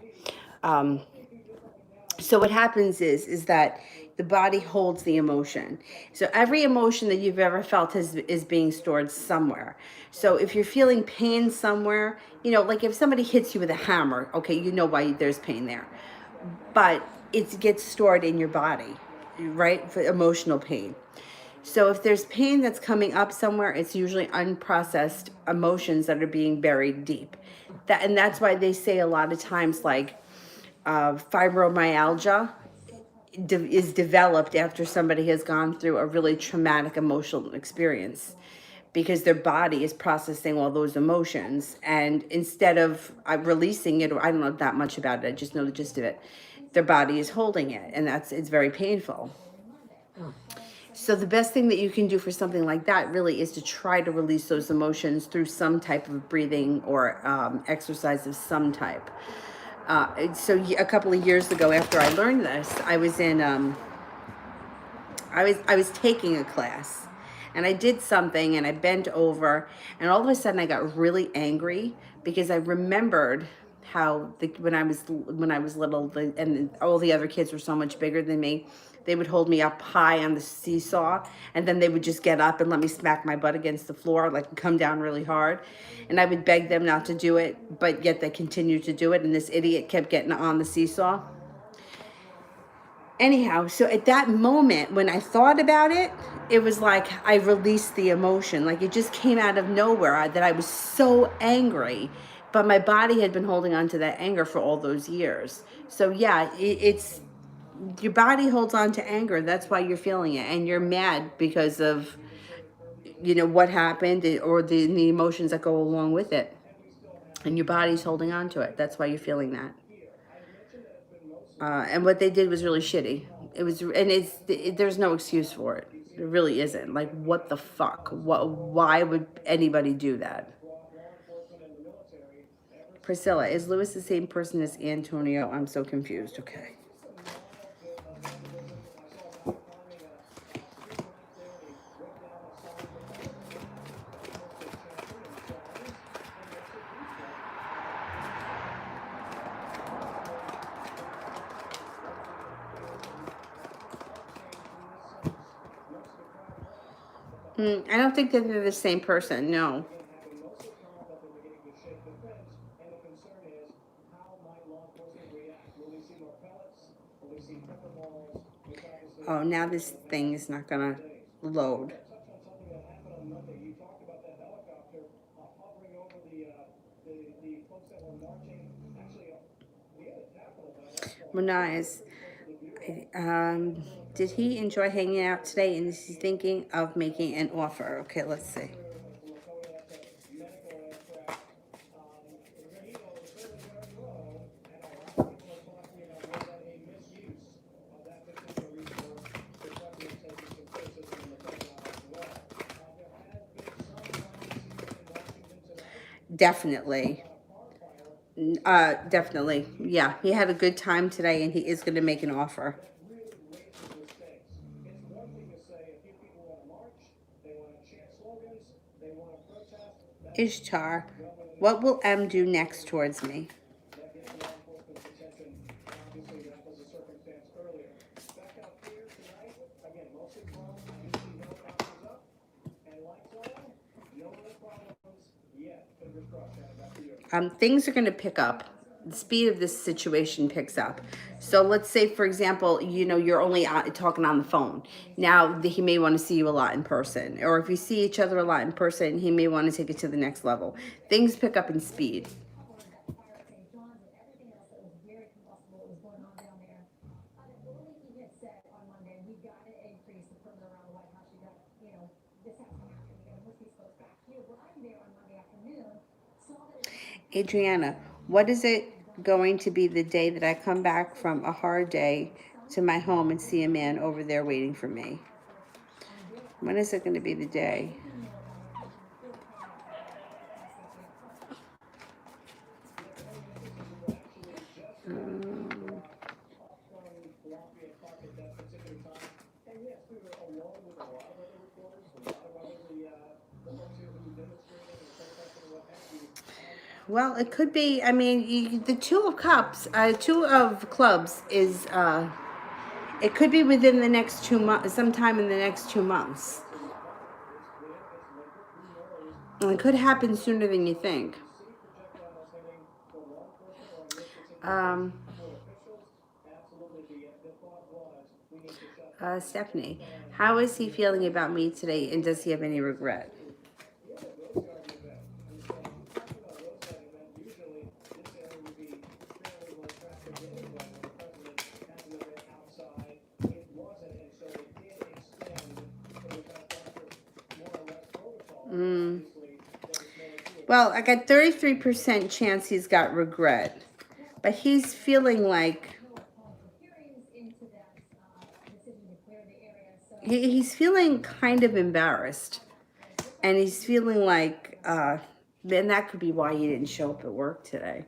So what happens is that the body holds the emotion. So every emotion that you've ever felt is being stored somewhere. So if you're feeling pain somewhere, like if somebody hits you with a hammer, okay, you know why there's pain there. But it gets stored in your body, right? For emotional pain. So if there's pain that's coming up somewhere, it's usually unprocessed emotions that are being buried deep. And that's why they say a lot of times, like, fibromyalgia is developed after somebody has gone through a really traumatic emotional experience, because their body is processing all those emotions, and instead of releasing it, or I don't know that much about it, I just know the gist of it, their body is holding it, and it's very painful. So the best thing that you can do for something like that really is to try to release those emotions through some type of breathing or exercise of some type. So a couple of years ago, after I learned this, I was taking a class, and I did something, and I bent over, and all of a sudden I got really angry because I remembered how when I was little, and all the other kids were so much bigger than me. They would hold me up high on the seesaw, and then they would just get up and let me smack my butt against the floor, like come down really hard. And I would beg them not to do it, but yet they continued to do it, and this idiot kept getting on the seesaw. Anyhow, so at that moment when I thought about it, it was like I released the emotion. Like it just came out of nowhere, that I was so angry, but my body had been holding on to that anger for all those years. So yeah, it's your body holds on to anger. That's why you're feeling it, and you're mad because of what happened, or the emotions that go along with it, and your body's holding on to it. That's why you're feeling that. And what they did was really shitty. It was, and there's no excuse for it. There really isn't. Like, what the fuck? Why would anybody do that? Priscilla, is Lewis the same person as Antonio? I'm so confused. Okay. I don't think that they're the same person. No. Oh, now this thing is not gonna load. Manaz, did he enjoy hanging out today, and is he thinking of making an offer? Okay, let's see. Definitely. Definitely. Yeah, he had a good time today, and he is going to make an offer. Ishtar, what will M do next towards me? Things are going to pick up. The speed of this situation picks up. So let's say, for example, you're only talking on the phone. Now he may want to see you a lot in person. Or if you see each other a lot in person, he may want to take it to the next level. Things pick up in speed. Adriana, what is it going to be the day that I come back from a hard day to my home and see a man over there waiting for me? When is it going to be the day? Well, it could be. I mean, the Two of Cups, Two of Clubs is. It could be within the next 2 months, sometime in the next 2 months. And it could happen sooner than you think. Stephanie, how is he feeling about me today, and does he have any regret? Well, I got 33% chance he's got regret, but he's feeling like he's feeling kind of embarrassed, and he's feeling like, then that could be why he didn't show up at work today.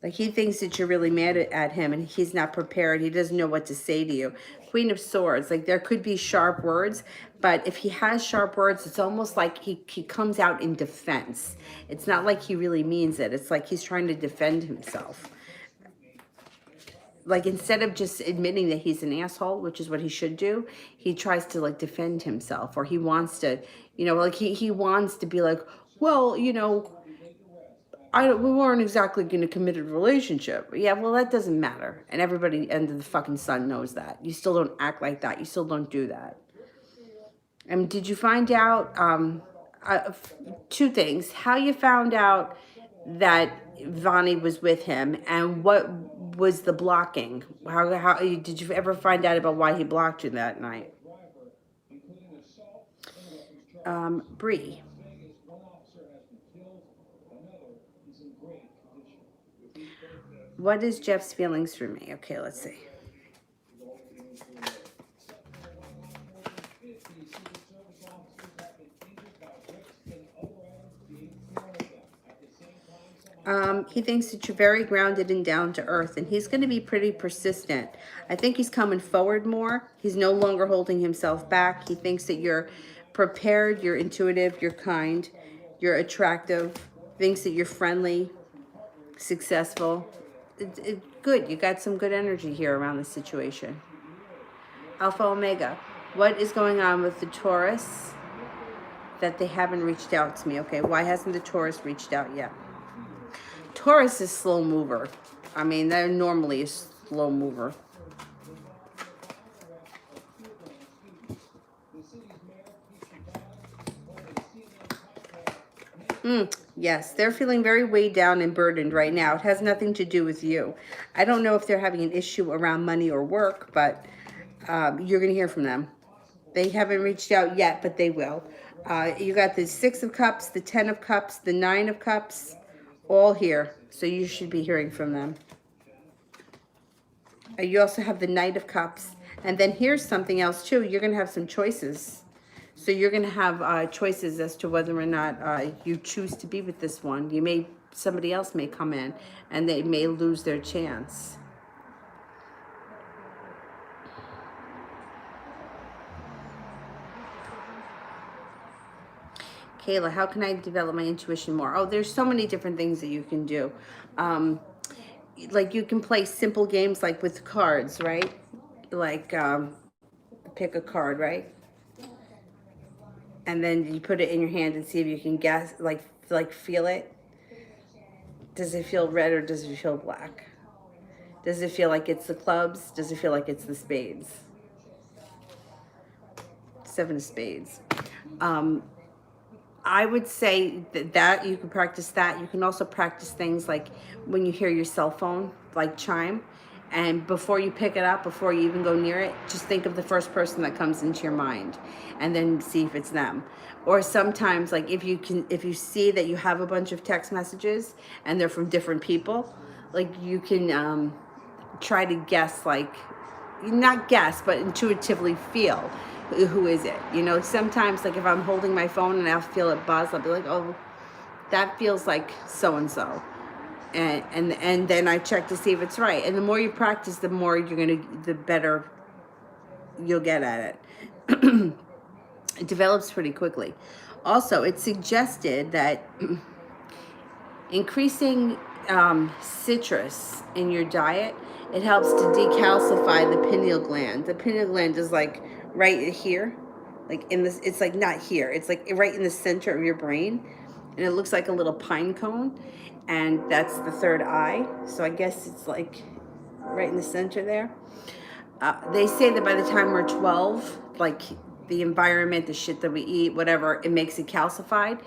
Like he thinks that you're really mad at him, and he's not prepared. He doesn't know what to say to you. Queen of Swords, like there could be sharp words, but if he has sharp words, it's almost like he comes out in defense. It's not like he really means it. It's like he's trying to defend himself. Like instead of just admitting that he's an asshole, which is what he should do, he tries to like defend himself, or he wants to, like he wants to be like, well, we weren't exactly going to commit a relationship. Yeah, well, that doesn't matter. And everybody under the fucking sun knows that. You still don't act like that. You still don't do that. And did you find out, two things, how you found out that Vani was with him, and what was the blocking? How did you ever find out about why he blocked you that night? Bree. What is Jeff's feelings for me? Okay, let's see. He thinks that you're very grounded and down to earth, and he's going to be pretty persistent. I think he's coming forward more. He's no longer holding himself back. He thinks that you're prepared, you're intuitive, you're kind, you're attractive, thinks that you're friendly, successful. Good. You got some good energy here around this situation. Alpha Omega, what is going on with the Taurus that they haven't reached out to me? Okay, why hasn't the Taurus reached out yet? Taurus is slow mover. I mean, they're normally a slow mover. Yes, they're feeling very weighed down and burdened right now. It has nothing to do with you. I don't know if they're having an issue around money or work, but you're going to hear from them. They haven't reached out yet, but they will. You got the 6 of Cups, the 10 of Cups, the 9 of Cups, all here. So you should be hearing from them. You also have the Knight of Cups. And then here's something else too. You're going to have some choices. So you're going to have choices as to whether or not you choose to be with this one. Somebody else may come in and they may lose their chance. Kayla, how can I develop my intuition more? Oh, there's so many different things that you can do. Like you can play simple games like with cards, right? Like pick a card, right? And then you put it in your hand and see if you can guess, like feel it. Does it feel red or does it feel black? Does it feel like it's the clubs? Does it feel like it's the spades? 7 of spades. I would say that you can practice that. You can also practice things like when you hear your cell phone, like chime, and before you pick it up, before you even go near it, just think of the first person that comes into your mind and then see if it's them. Or sometimes, like if you see that you have a bunch of text messages and they're from different people, like you can try to guess, like not guess, but intuitively feel who is it. Sometimes like if I'm holding my phone and I'll feel it buzz, I'll be like, oh, that feels like so and so, and then I check to see if it's right. And the more you practice, the better you'll get at it. It develops pretty quickly. Also, it's suggested that increasing citrus in your diet, it helps to decalcify the pineal gland. The pineal gland is like right here, like in this, it's like not here, it's like right in the center of your brain, and it looks like a little pine cone, and that's the third eye. So I guess it's like right in the center there. They say that by the time we're 12, like the environment, the shit that we eat, whatever, it makes it calcified.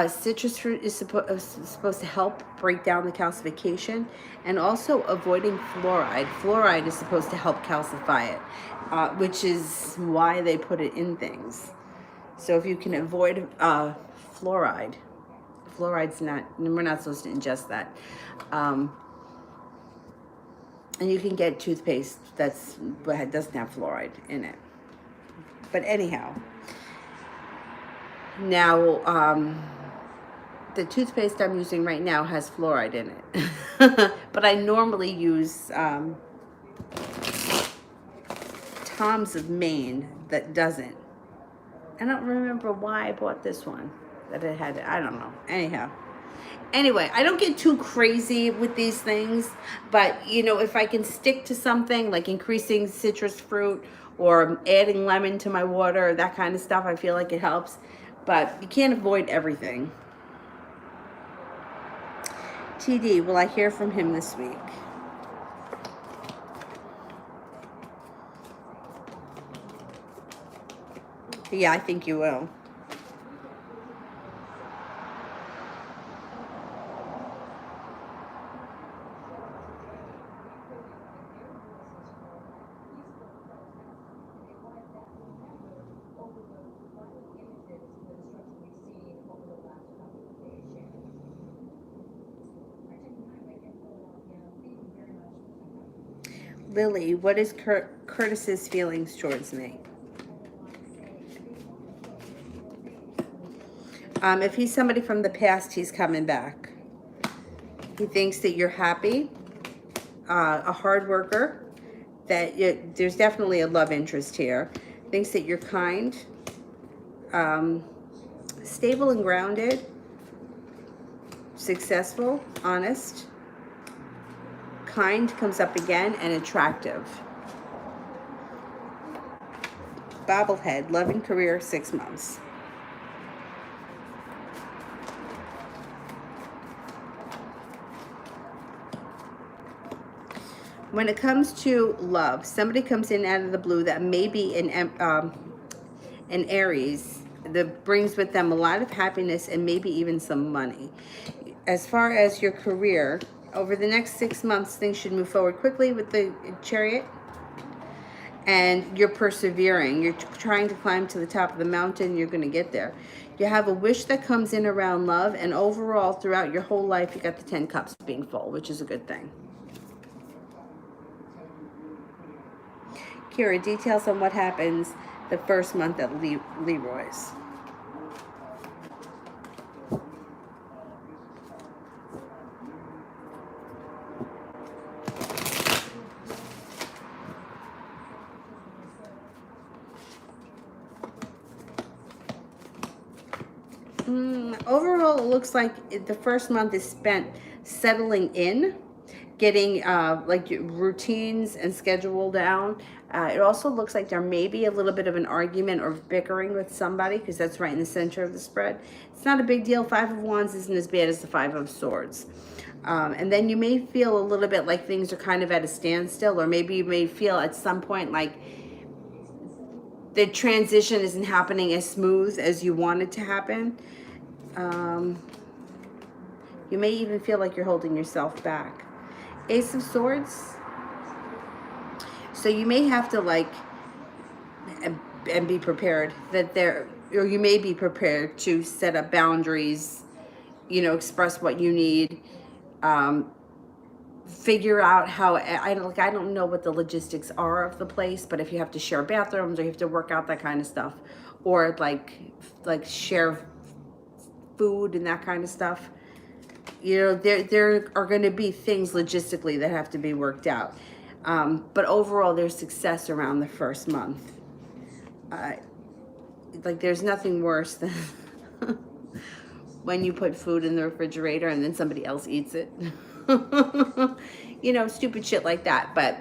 Citrus fruit is supposed to help break down the calcification, and also avoiding fluoride. Fluoride is supposed to help calcify it, which is why they put it in things. So if you can avoid fluoride, fluoride's not, we're not supposed to ingest that. And you can get toothpaste that doesn't have fluoride in it. But anyhow, now the toothpaste I'm using right now has fluoride in it. But I normally use Tom's of Maine that doesn't. I don't remember why I bought this one that it had. I don't know. Anyhow. Anyway, I don't get too crazy with these things, but you know, if I can stick to something like increasing citrus fruit or adding lemon to my water, that kind of stuff, I feel like it helps. But you can't avoid everything. TD, will I hear from him this week? Yeah, I think you will. Lily, what is Curtis's feelings towards me? If he's somebody from the past, he's coming back. He thinks that you're happy, a hard worker, that there's definitely a love interest here. Thinks that you're kind, stable and grounded, successful, honest, kind comes up again, and attractive. Bobblehead, love and career, 6 months. When it comes to love, somebody comes in out of the blue that may be an Aries that brings with them a lot of happiness and maybe even some money. As far as your career, over the next 6 months, things should move forward quickly with the Chariot. And you're persevering. You're trying to climb to the top of the mountain. You're going to get there. You have a wish that comes in around love. And overall, throughout your whole life, you got the 10 cups being full, which is a good thing. Kira, details on what happens the first month at Leroy's. Overall, it looks like the first month is spent settling in, getting like routines and schedule down. It also looks like there may be a little bit of an argument or bickering with somebody, because that's right in the center of the spread. It's not a big deal. 5 of Wands isn't as bad as the 5 of Swords. And then you may feel a little bit like things are kind of at a standstill, or maybe you may feel at some point like the transition isn't happening as smooth as you want it to happen. You may even feel like you're holding yourself back. Ace of Swords. So you may have to and be prepared that or you may be prepared to set up boundaries, express what you need, figure out how, I don't know what the logistics are of the place, but if you have to share bathrooms or you have to work out that kind of stuff, or like share food and that kind of stuff, there are going to be things logistically that have to be worked out. But overall, there's success around the first month. There's nothing worse than when you put food in the refrigerator and then somebody else eats it. Stupid shit like that. But,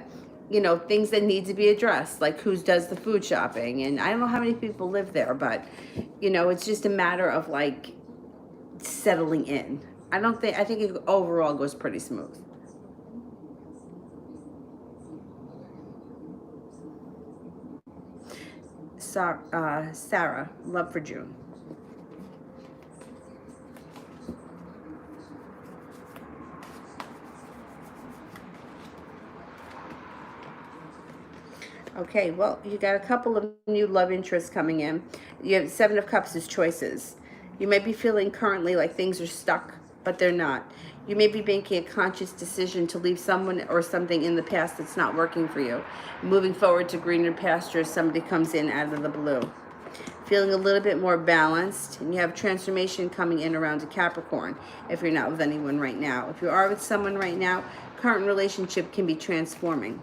things that need to be addressed, like who does the food shopping. And I don't know how many people live there, but, it's just a matter of settling in. I think it overall goes pretty smooth. Sarah, love for June. Okay, well, you got a couple of new love interests coming in. You have Seven of Cups as choices. You may be feeling currently like things are stuck, but they're not. You may be making a conscious decision to leave someone or something in the past that's not working for you. Moving forward to greener pastures, somebody comes in out of the blue. Feeling a little bit more balanced, and you have transformation coming in around a Capricorn if you're not with anyone right now. If you are with someone right now, current relationship can be transforming.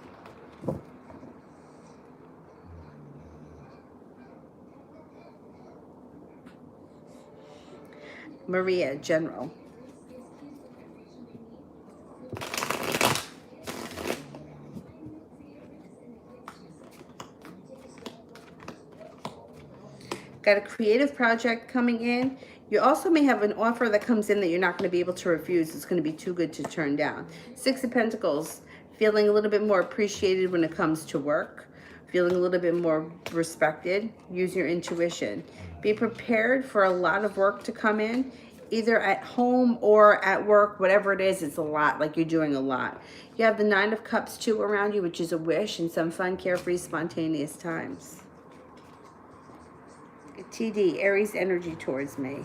Maria, general. Got a creative project coming in. You also may have an offer that comes in that you're not going to be able to refuse. It's going to be too good to turn down. Six of Pentacles, feeling a little bit more appreciated when it comes to work. Feeling a little bit more respected. Use your intuition. Be prepared for a lot of work to come in, either at home or at work. Whatever it is, it's a lot, like you're doing a lot. You have the Nine of Cups too around you, which is a wish and some fun, carefree, spontaneous times. TD, Aries energy towards me.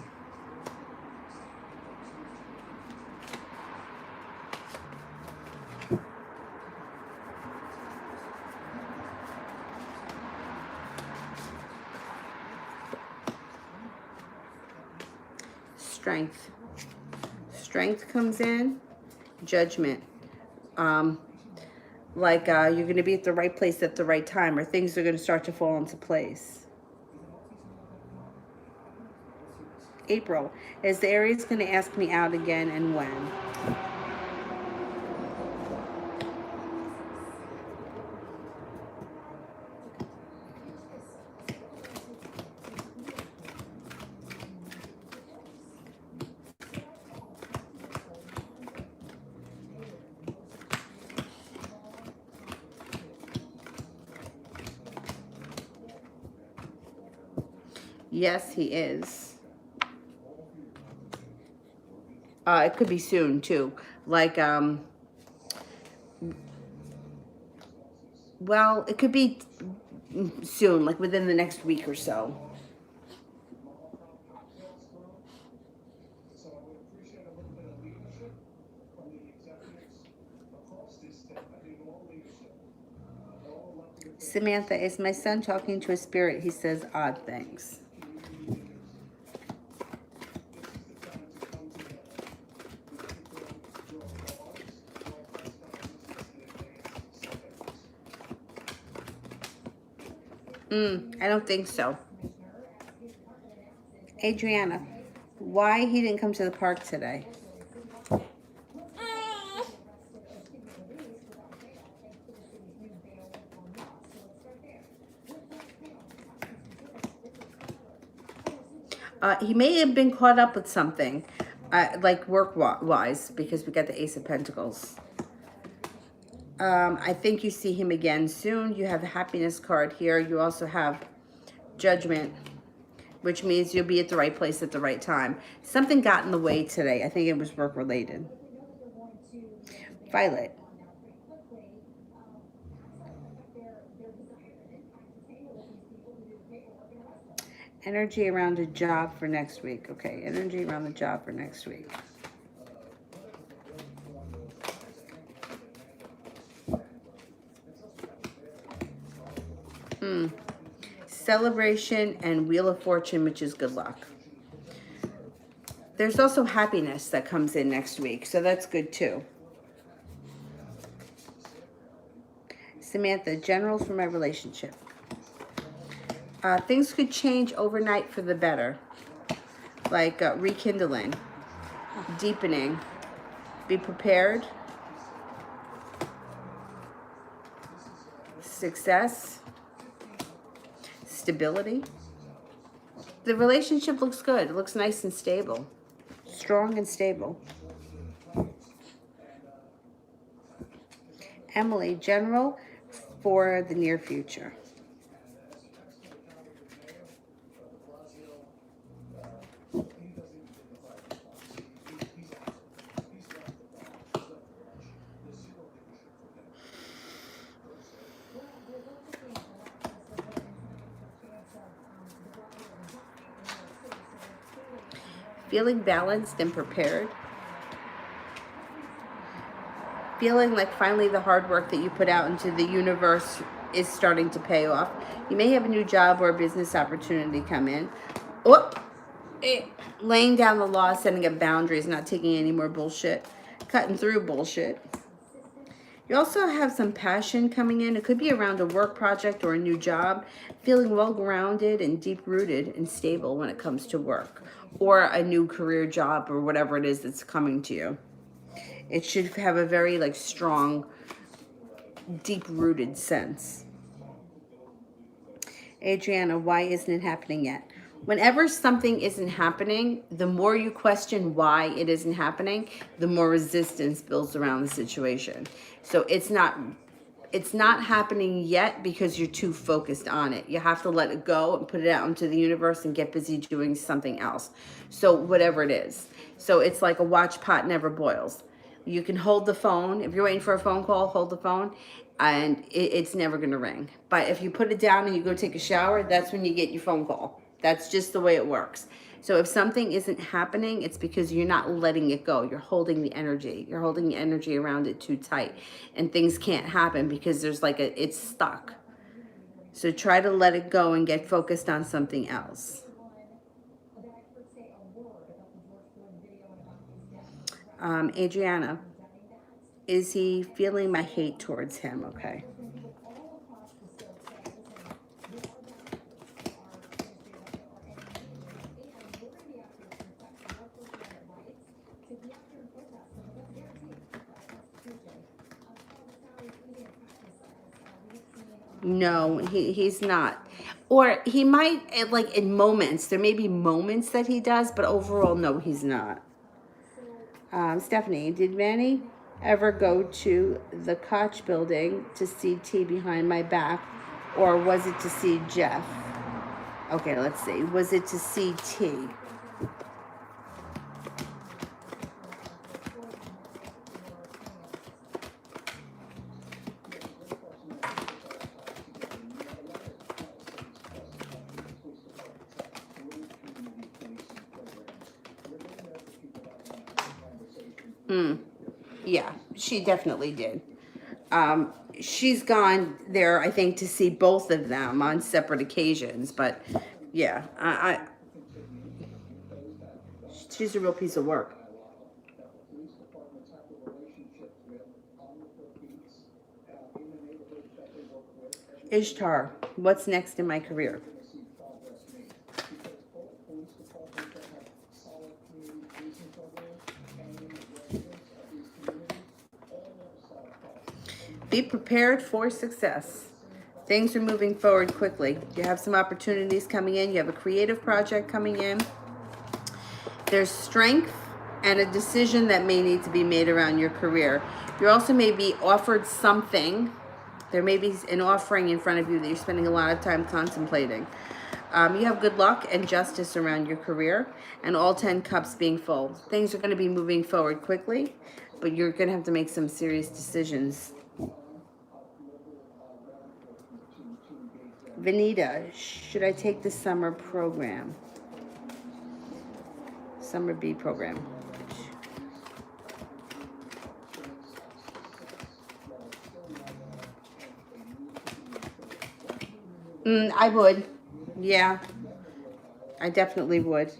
Strength. Strength comes in. Judgment. You're going to be at the right place at the right time, or things are going to start to fall into place. April. Is the Aries going to ask me out again, and when? Yes, he is. It could be soon too. Well, it could be soon, like within the next week or so. Samantha, is my son talking to a spirit? He says odd things. I don't think so. Adriana, why he didn't come to the park today? He may have been caught up with something, like work-wise, because we got the Ace of Pentacles. I think you see him again soon. You have the happiness card here. You also have Judgment, which means you'll be at the right place at the right time. Something got in the way today. I think it was work-related. Violet. Energy around a job for next week. Okay, energy around the job for next week. Celebration and Wheel of Fortune, which is good luck. There's also happiness that comes in next week, so that's good too. Samantha, generals for my relationship. Things could change overnight for the better, like rekindling, deepening. Be prepared. Success. Stability. The relationship looks good. It looks nice and stable. Strong and stable. Emily, general for the near future. Feeling balanced and prepared. Feeling like finally the hard work that you put out into the universe is starting to pay off. You may have a new job or a business opportunity come in. Oh, laying down the law, setting up boundaries, not taking any more bullshit, cutting through bullshit. You also have some passion coming in. It could be around a work project or a new job. Feeling well-grounded and deep-rooted and stable when it comes to work or a new career job or whatever it is that's coming to you. It should have a very like strong, deep-rooted sense. Adriana, why isn't it happening yet? Whenever something isn't happening, the more you question why it isn't happening, the more resistance builds around the situation. So it's not happening yet because you're too focused on it. You have to let it go and put it out into the universe and get busy doing something else. So whatever it is. So it's like a watch pot never boils. You can hold the phone. If you're waiting for a phone call, hold the phone and it's never going to ring. But if you put it down and you go take a shower, that's when you get your phone call. That's just the way it works. So if something isn't happening, it's because you're not letting it go. You're holding the energy. You're holding the energy around it too tight. And things can't happen because there's like it's stuck. So try to let it go and get focused on something else. Adriana, is he feeling my hate towards him? Okay. No, he's not. Or he might, like in moments, there may be moments that he does, but overall, no, he's not. Stephanie, did Manny ever go to the Koch building to see T behind my back, or was it to see Jeff? Okay, let's see. Was it to see T? Yeah, she definitely did. She's gone there, I think, to see both of them on separate occasions. But yeah, she's a real piece of work. Ishtar, what's next in my career? Be prepared for success. Things are moving forward quickly. You have some opportunities coming in. You have a creative project coming in. There's strength and a decision that may need to be made around your career. You also may be offered something. There may be an offering in front of you that you're spending a lot of time contemplating. You have good luck and justice around your career, and all 10 cups being full. Things are going to be moving forward quickly, but you're going to have to make some serious decisions. Vanita, should I take the summer program? Summer B program. I would. Yeah, I definitely would.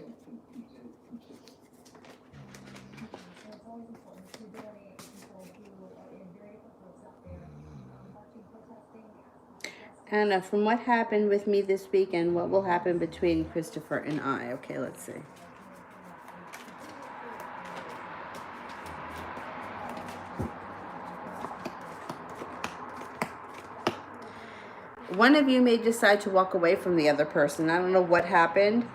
Anna, from what happened with me this weekend, what will happen between Christopher and I? Okay, let's see. One of you may decide to walk away from the other person. I don't know what happened,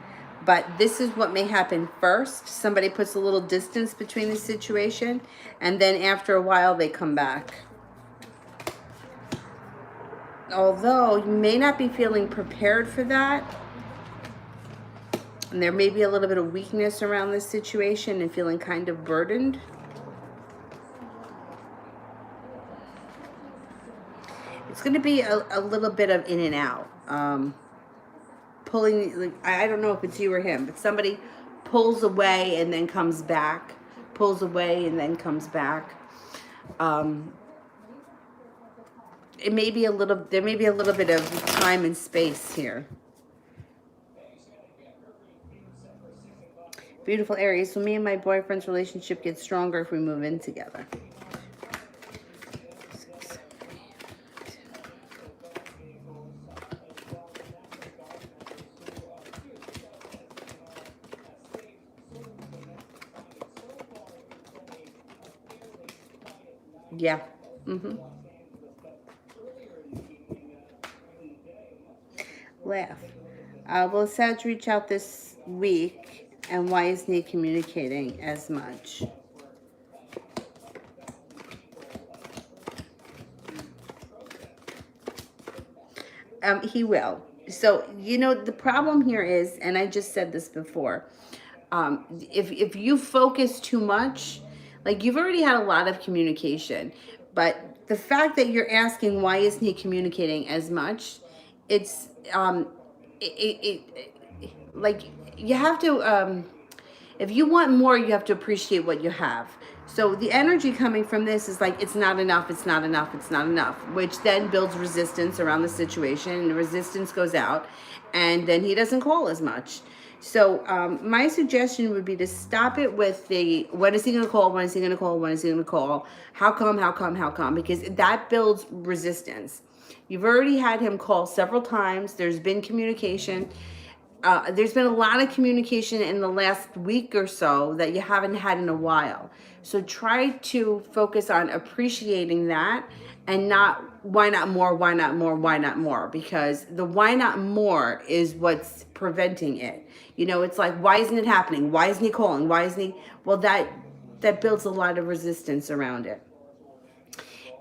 but this is what may happen first. Somebody puts a little distance between the situation, and then after a while, they come back. Although you may not be feeling prepared for that, and there may be a little bit of weakness around this situation and feeling kind of burdened. It's going to be a little bit of in and out. Pulling, like, I don't know if it's you or him, but somebody pulls away and then comes back, pulls away and then comes back. It may be a little, there may be a little bit of time and space here. Beautiful Aries. So me and my boyfriend's relationship gets stronger if we move in together. Yeah. Laugh. Will Sag reach out this week, and why isn't he communicating as much? He will. So, you know, the problem here is, and I just said this before, if you focus too much, like you've already had a lot of communication, but the fact that you're asking why isn't he communicating as much, it's like you have to if you want more, you have to appreciate what you have. So the energy coming from this is like, it's not enough, it's not enough, it's not enough, which then builds resistance around the situation, and the resistance goes out, and then he doesn't call as much. So my suggestion would be to stop it with the, when is he going to call, when is he going to call, when is he going to call, how come, because that builds resistance. You've already had him call several times, there's been communication. There's been a lot of communication in the last week or so that you haven't had in a while. So try to focus on appreciating that, and not why not more, why not more, why not more, because the why not more is what's preventing it. You know, it's like, why isn't it happening? Why isn't he calling? Why isn't he? Well, that builds a lot of resistance around it.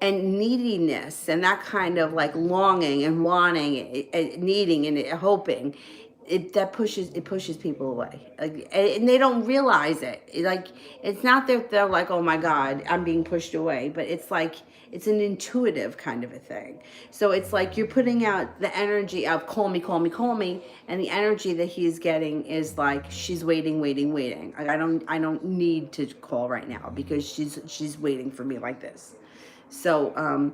And neediness and that kind of like longing and wanting and needing and hoping, it pushes people away, like, and they don't realize it. Like, it's not that they're like, oh my god, I'm being pushed away, but it's like, it's an intuitive kind of a thing. So it's like you're putting out the energy of call me, call me, call me, and the energy that he's getting is like, she's waiting, waiting, waiting. Like, I don't need to call right now because she's waiting for me like this. So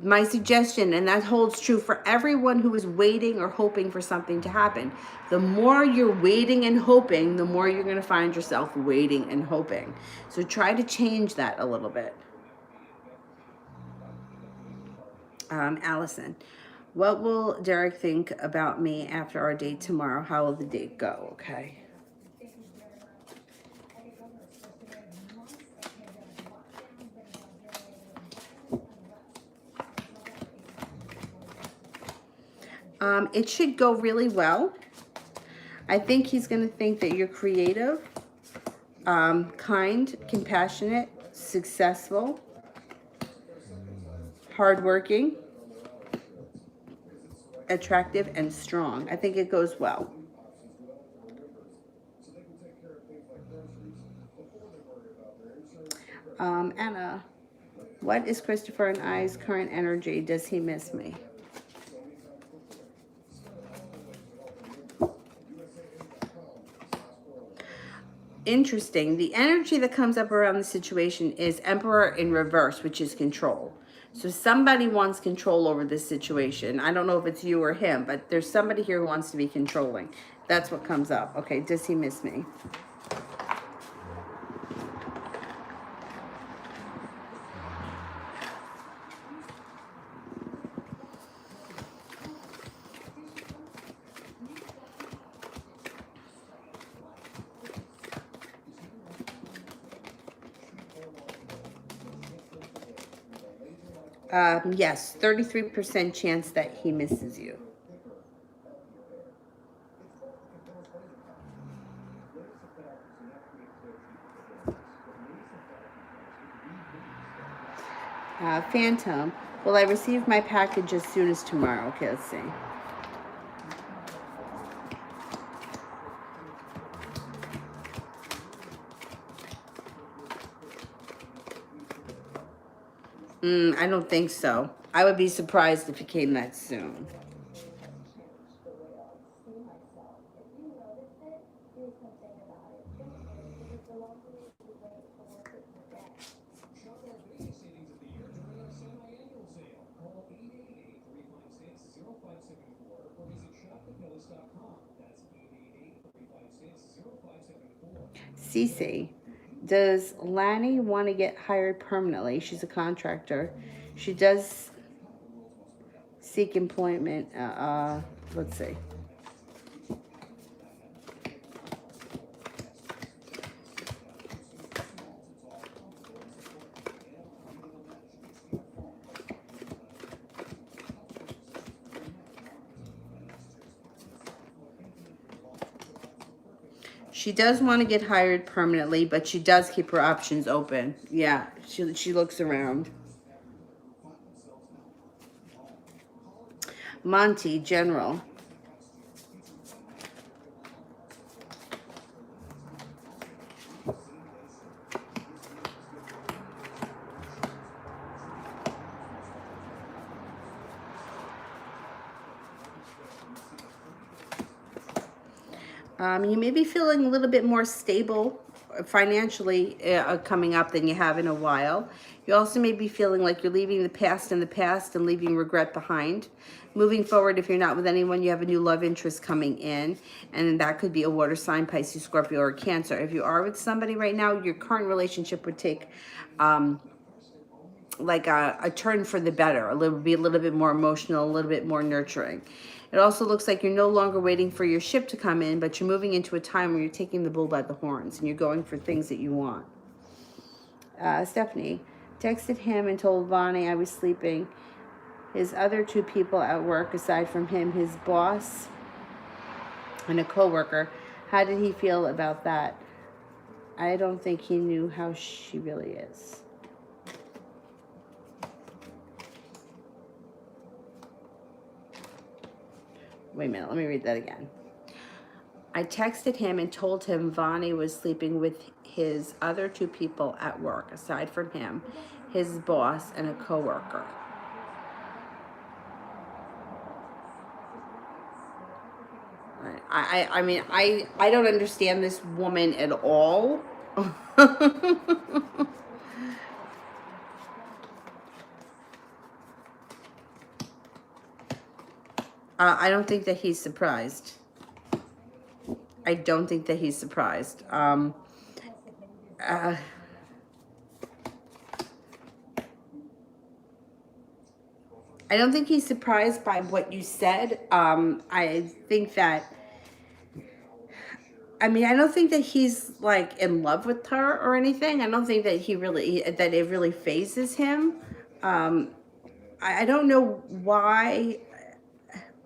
my suggestion, and that holds true for everyone who is waiting or hoping for something to happen, the more you're waiting and hoping, the more you're going to find yourself waiting and hoping. So try to change that a little bit. Allison, what will Derek think about me after our date tomorrow? How will the date go? Okay. It should go really well. I think he's going to think that you're creative, kind, compassionate, successful, hardworking, attractive, and strong. I think it goes well. Anna, what is Christopher and I's current energy? Does he miss me? Interesting. The energy that comes up around the situation is Emperor in reverse, which is control. So somebody wants control over this situation. I don't know if it's you or him, but there's somebody here who wants to be controlling. That's what comes up. Okay, does he miss me? Yes, 33% chance that he misses you. Phantom, will I receive my package as soon as tomorrow? Okay, let's see. I don't think so. I would be surprised if it came that soon. Cece, does Lanny want to get hired permanently? She's a contractor. She does seek employment. Let's see. She does want to get hired permanently, but she does keep her options open. Yeah, she looks around. Monty, general. You may be feeling a little bit more stable financially coming up than you have in a while. You also may be feeling like you're leaving the past in the past and leaving regret behind. Moving forward, if you're not with anyone, you have a new love interest coming in, and that could be a water sign, Pisces, Scorpio, or Cancer. If you are with somebody right now, your current relationship would take like a turn for the better. Be a little bit more emotional, a little bit more nurturing. It also looks like you're no longer waiting for your ship to come in, but you're moving into a time where you're taking the bull by the horns and you're going for things that you want. Stephanie, texted him and told Vonnie I was sleeping. His other two people at work, aside from him, his boss and a coworker, how did he feel about that? I don't think he knew how she really is. Wait a minute, let me read that again. I texted him and told him Vonnie was sleeping with his other two people at work, aside from him, his boss, and a coworker. I mean, I don't understand this woman at all. I don't think that he's surprised. I don't think that he's surprised. I don't think he's surprised by what you said. I think that, I mean, I don't think that he's like in love with her or anything. I don't think that that it really phases him. I don't know why.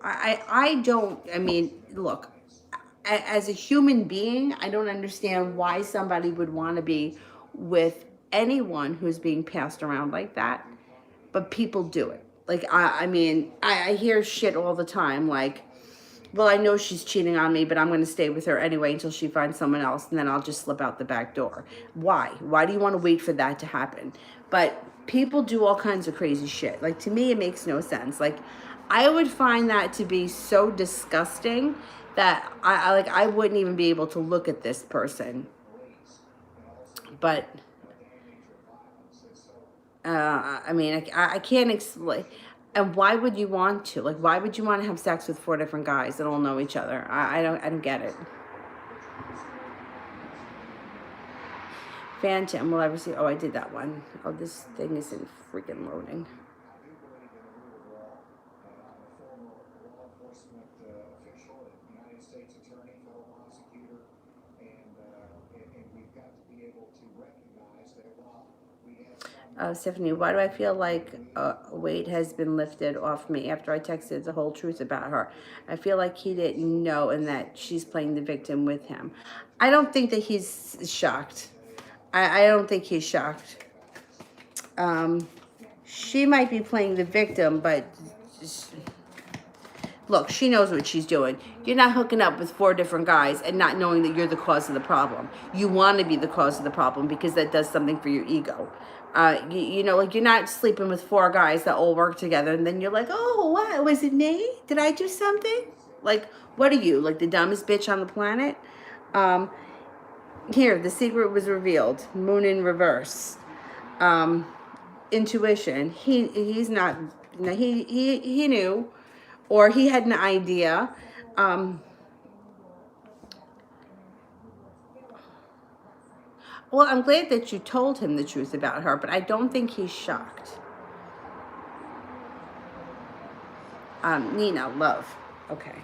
I don't, I mean, look, as a human being, I don't understand why somebody would want to be with anyone who's being passed around like that, but people do it. Like, I mean, I hear shit all the time, like, well, I know she's cheating on me, but I'm going to stay with her anyway until she finds someone else, and then I'll just slip out the back door. Why? Why do you want to wait for that to happen? But people do all kinds of crazy shit. Like, to me, it makes no sense. Like, I would find that to be so disgusting that I wouldn't even be able to look at this person. But I mean, I can't explain. And why would you want to? Like, why would you want to have sex with 4 different guys that all know each other? I don't get it. Phantom, will I receive? Oh, I did that one. Oh, this thing isn't freaking loading. Stephanie, why do I feel like weight has been lifted off me after I texted the whole truth about her? I feel like he didn't know and that she's playing the victim with him. I don't think that he's shocked. I don't think he's shocked. She might be playing the victim, but look, she knows what she's doing. You're not hooking up with 4 different guys and not knowing that you're the cause of the problem. You want to be the cause of the problem because that does something for your ego. You know, like, you're not sleeping with 4 guys that all work together and then you're like, oh, what? Was it me? Did I do something? Like, what are you? Like the dumbest bitch on the planet? Here, the secret was revealed. Moon in reverse. Intuition. He's not, you know, he knew, or he had an idea. Well, I'm glad that you told him the truth about her, but I don't think he's shocked. Nina, love. Okay.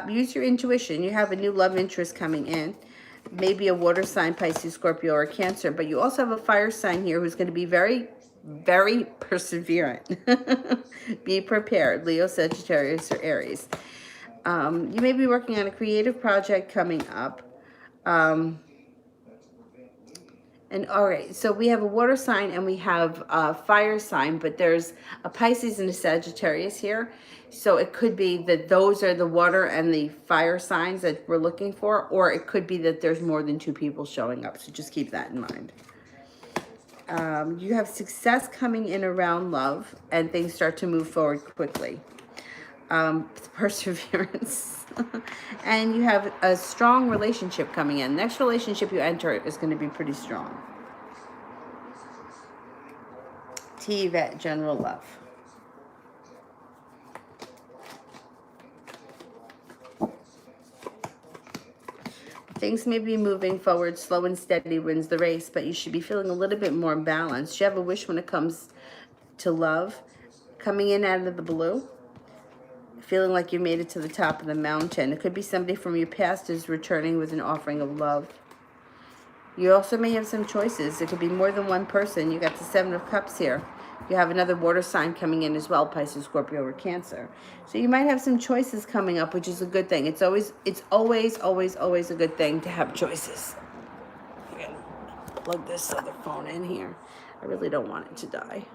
Use your intuition. You have a new love interest coming in. Maybe a water sign, Pisces, Scorpio, or Cancer. But you also have a fire sign here who's going to be very, very perseverant. Be prepared. Leo, Sagittarius, or Aries. You may be working on a creative project coming up. And all right, so we have a water sign and we have a fire sign, but there's a Pisces and a Sagittarius here. So it could be that those are the water and the fire signs that we're looking for, or it could be that there's more than two people showing up. So just keep that in mind. You have success coming in around love and things start to move forward quickly. Perseverance. And you have a strong relationship coming in. Next relationship you enter is going to be pretty strong. T. Vet, general love. Things may be moving forward, slow and steady wins the race, but you should be feeling a little bit more balanced. You have a wish when it comes to love, coming in out of the blue, feeling like you made it to the top of the mountain. It could be somebody from your past is returning with an offering of love. You also may have some choices. It could be more than one person. You got the Seven of Cups here. You have another water sign coming in as well, Pisces, Scorpio, or Cancer. So you might have some choices coming up, which is a good thing. It's always a good thing to have choices. I'm gonna plug this other phone in here. I really don't want it to die.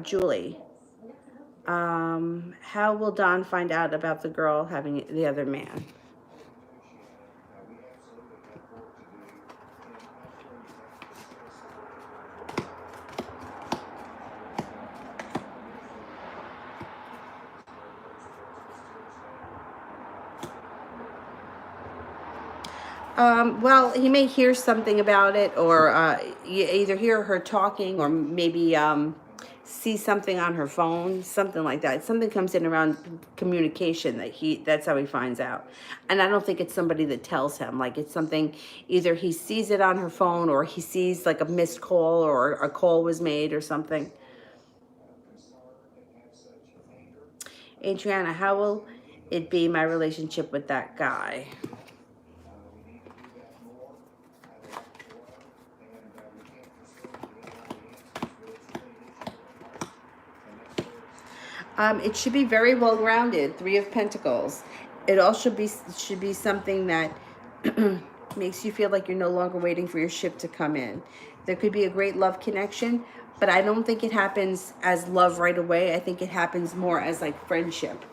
Julie. How will Don find out about the girl having the other man? Well, he may hear something about it, or you either hear her talking, or maybe see something on her phone, something like that. Something comes in around communication that's how he finds out. And I don't think it's somebody that tells him. Like, it's something, either he sees it on her phone, or he sees like a missed call, or a call was made or something. Adriana, how will it be, my relationship with that guy? It should be very well grounded. Three of Pentacles. It all should be something that makes you feel like you're no longer waiting for your ship to come in. There could be a great love connection, but I don't think it happens as love right away. I think it happens more as like friendship,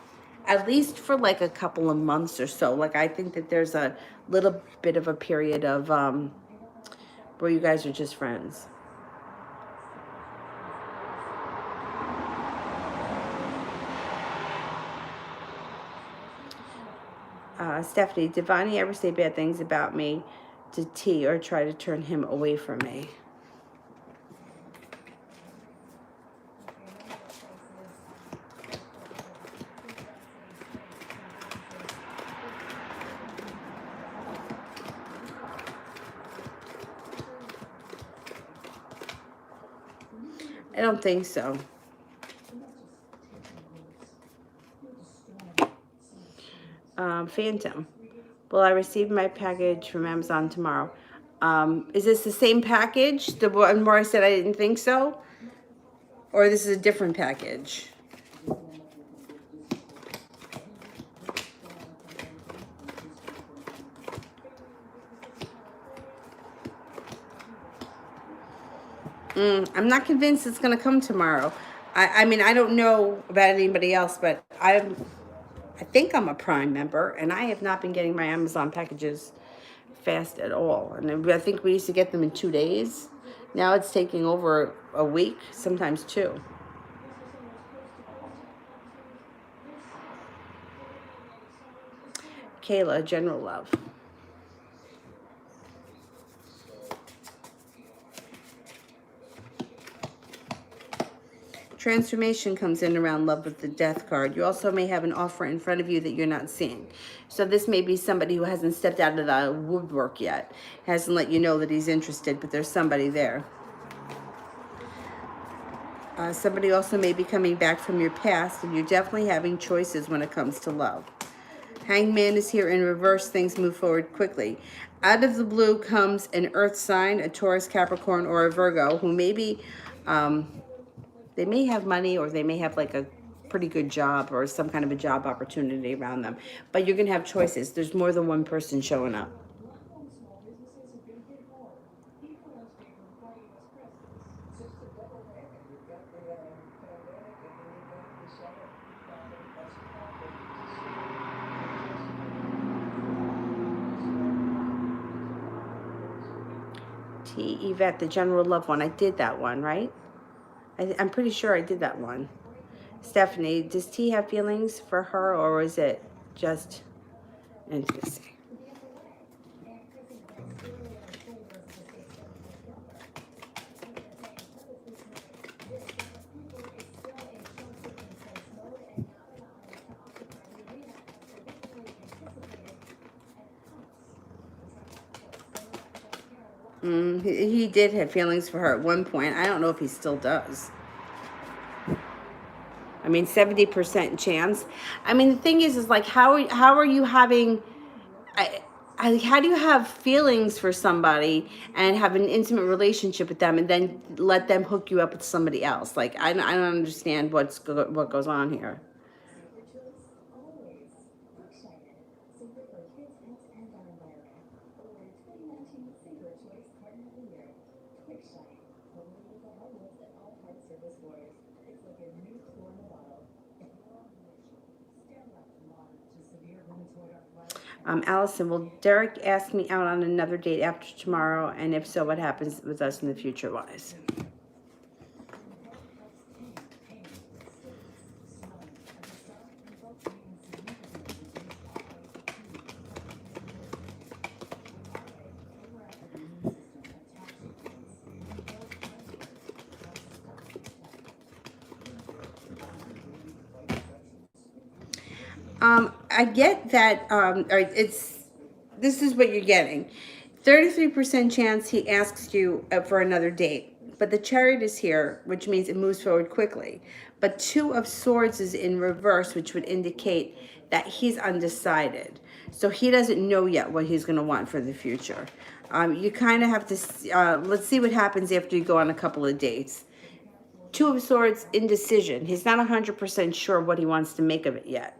at least for like a couple of months or so. Like, I think that there's a little bit of a period of where you guys are just friends. Stephanie, did Vonnie ever say bad things about me to T or try to turn him away from me? I don't think so. Phantom. Will I receive my package from Amazon tomorrow? Is this the same package? The one where I said I didn't think so? Or this is a different package? I'm not convinced it's going to come tomorrow. I mean, I don't know about anybody else, but I think I'm a Prime member, and I have not been getting my Amazon packages fast at all. And I think we used to get them in 2 days. Now it's taking over a week, sometimes 2. Kayla, general love. Transformation comes in around love with the death card. You also may have an offer in front of you that you're not seeing. So this may be somebody who hasn't stepped out of the woodwork yet, hasn't let you know that he's interested, but there's somebody there. Somebody also may be coming back from your past, and you're definitely having choices when it comes to love. Hangman is here in reverse. Things move forward quickly. Out of the blue comes an earth sign, a Taurus, Capricorn, or a Virgo, who maybe they may have money, or they may have like a pretty good job or some kind of a job opportunity around them. But you're going to have choices. There's more than one person showing up. Yvette, the general love one. I did that one, right? I'm pretty sure I did that one. Stephanie, does T have feelings for her, or is it just intimacy? He did have feelings for her at one point. I don't know if he still does. I mean, 70% chance. I mean, the thing is like, how are you having, how do you have feelings for somebody and have an intimate relationship with them and then let them hook you up with somebody else? Like, I don't understand what goes on here. Allison, will Derek ask me out on another date after tomorrow? And if so, what happens with us in the future wise? I get that, this is what you're getting. 33% chance he asks you for another date. But the Chariot is here, which means it moves forward quickly. But 2 of Swords is in reverse, which would indicate that he's undecided. So he doesn't know yet what he's going to want for the future. You kind of have to, let's see what happens after you go on a couple of dates. 2 of Swords, indecision. He's not 100% sure what he wants to make of it yet.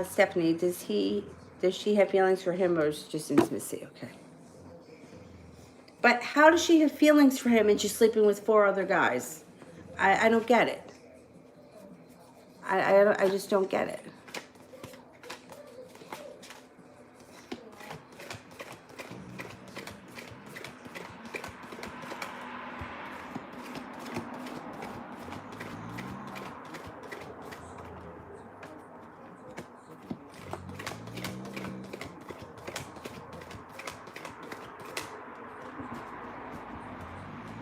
Stephanie, does she have feelings for him, or is it just intimacy? Okay. But how does she have feelings for him and she's sleeping with 4 other guys? I don't get it. I just don't get it.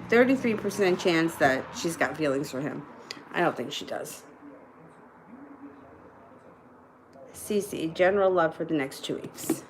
%33% chance that she's got feelings for him. I don't think she does. Cece, general love for the next 2 weeks.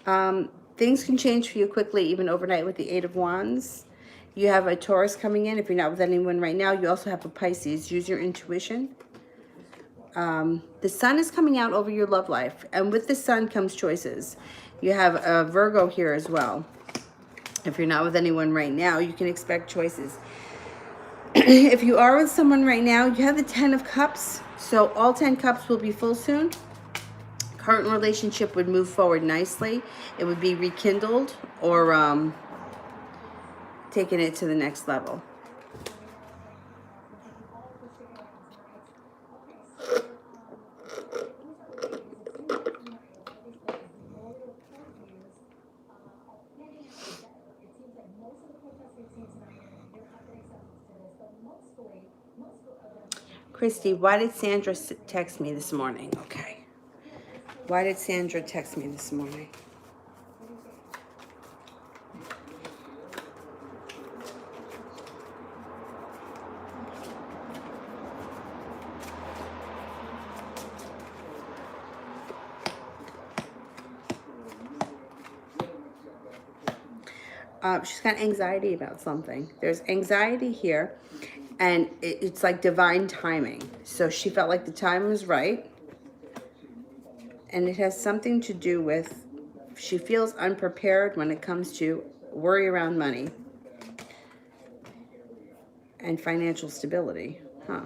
Things can change for you quickly, even overnight with the Eight of Wands. You have a Taurus coming in. If you're not with anyone right now, you also have a Pisces. Use your intuition. The sun is coming out over your love life. And with the sun comes choices. You have a Virgo here as well. If you're not with anyone right now, you can expect choices. If you are with someone right now, you have the 10 of Cups. So all 10 cups will be full soon. Current relationship would move forward nicely. It would be rekindled or taking it to the next level. Christy, why did Sandra text me this morning? Okay. Why did Sandra text me this morning? She's got anxiety about something. There's anxiety here, and it's like divine timing. So she felt like the time was right, and it has something to do with she feels unprepared when it comes to worry around money and financial stability. Huh.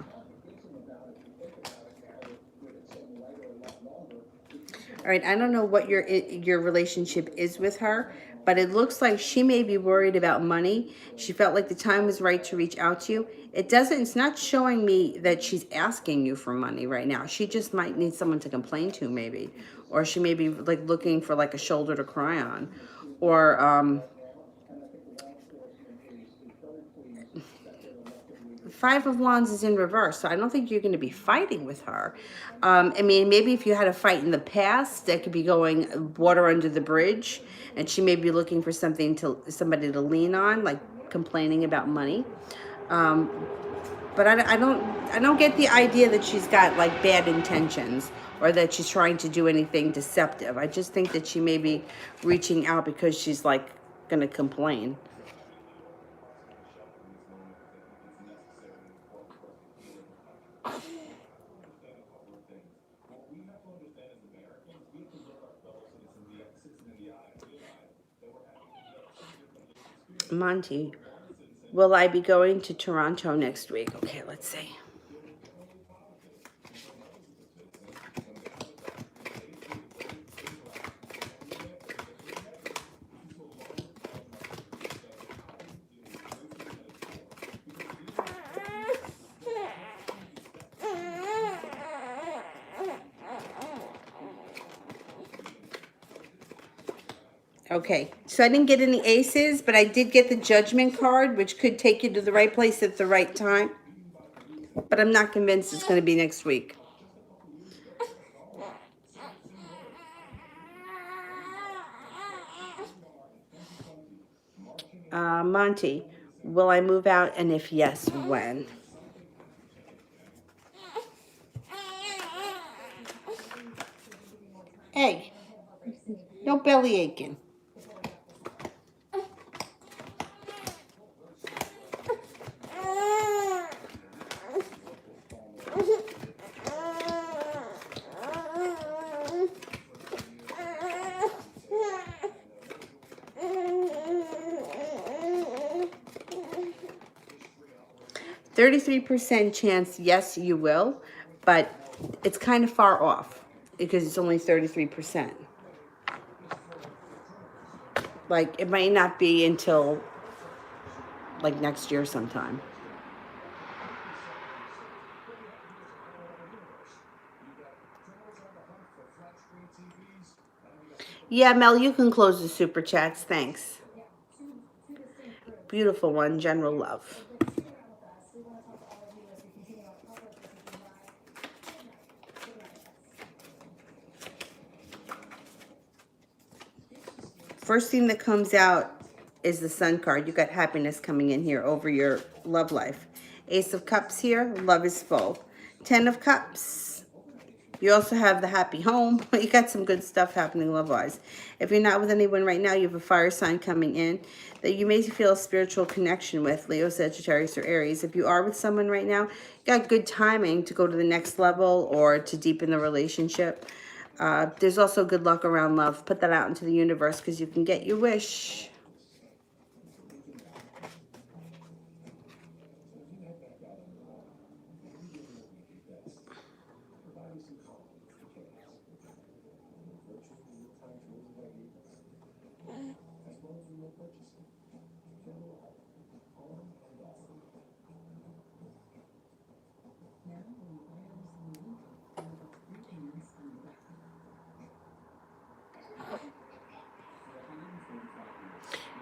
All right, I don't know what your relationship is with her, but it looks like she may be worried about money. She felt like the time was right to reach out to you. It's not showing me that she's asking you for money right now. She just might need someone to complain to maybe, or she may be like looking for like a shoulder to cry on, or Five of Wands is in reverse, so I don't think you're going to be fighting with her. I mean, maybe if you had a fight in the past, that could be going water under the bridge, and she may be looking for somebody to lean on, like complaining about money. But I don't get the idea that she's got like bad intentions or that she's trying to do anything deceptive. I just think that she may be reaching out because she's like going to complain. Monty, will I be going to Toronto next week? Okay, let's see. Okay, so I didn't get any aces, but I did get the judgment card, which could take you to the right place at the right time. But I'm not convinced it's going to be next week. Monty, will I move out? And if yes, when? Hey, no belly aching. 33% chance, yes, you will, but it's kind of far off because it's only 33%. Like, it might not be until, like, next year sometime. Yeah, Mel, you can close the super chats. Thanks. Beautiful one, general love. First thing that comes out is the Sun card. You got happiness coming in here over your love life. Ace of Cups here, love is full. 10 of Cups, You also have the happy home. You got some good stuff happening love-wise. If you're not with anyone right now, you have a fire sign coming in that you may feel a spiritual connection with, Leo, Sagittarius, or Aries. If you are with someone right now, you got good timing to go to the next level or to deepen the relationship. There's also good luck around love. Put that out into the universe because you can get your wish.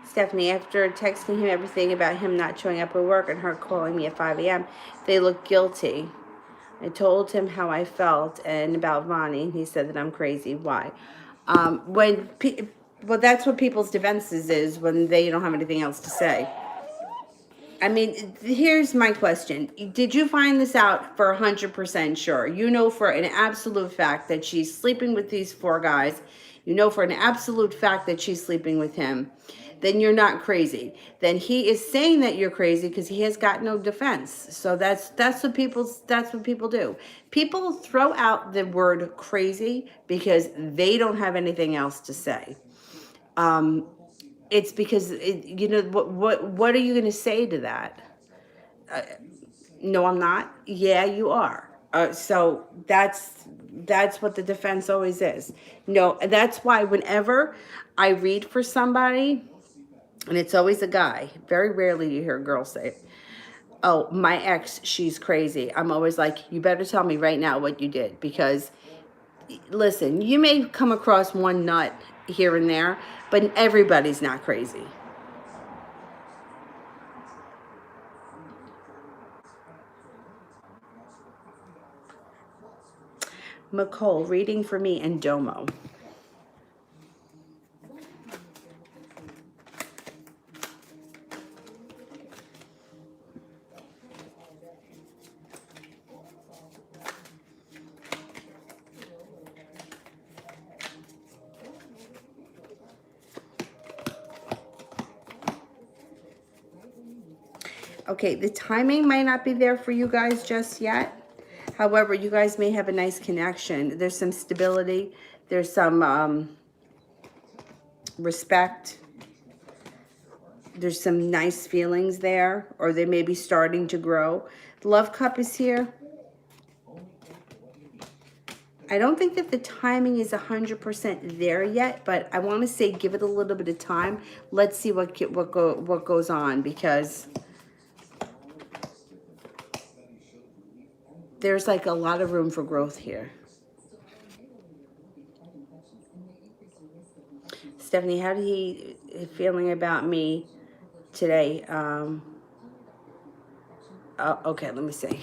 Stephanie, after texting him everything about him not showing up at work and her calling me at 5 a.m., they look guilty. I told him how I felt and about Vonnie, and he said that I'm crazy. Why? Well, that's what people's defenses is when they don't have anything else to say. I mean, here's my question. Did you find this out for 100% sure? You know for an absolute fact that she's sleeping with these 4 guys. You know for an absolute fact that she's sleeping with him. Then you're not crazy. Then he is saying that you're crazy because he has got no defense. So that's what people do. People throw out the word crazy because they don't have anything else to say. It's because what are you going to say to that? No, I'm not. Yeah, you are. So that's what the defense always is. No, that's why whenever I read for somebody, and it's always a guy, very rarely you hear a girl say, oh, my ex, she's crazy. I'm always like, you better tell me right now what you did, because listen, you may come across one nut here and there, but everybody's not crazy. McCole, reading for me and Domo. Okay, the timing might not be there for you guys just yet. However, you guys may have a nice connection. There's some stability. There's some respect. There's some nice feelings there, or they may be starting to grow. The Love Cup is here. I don't think that the timing is 100% there yet, but I want to say give it a little bit of time. Let's see what goes on, because there's like a lot of room for growth here. Stephanie, how did he feeling about me today? Okay, let me see.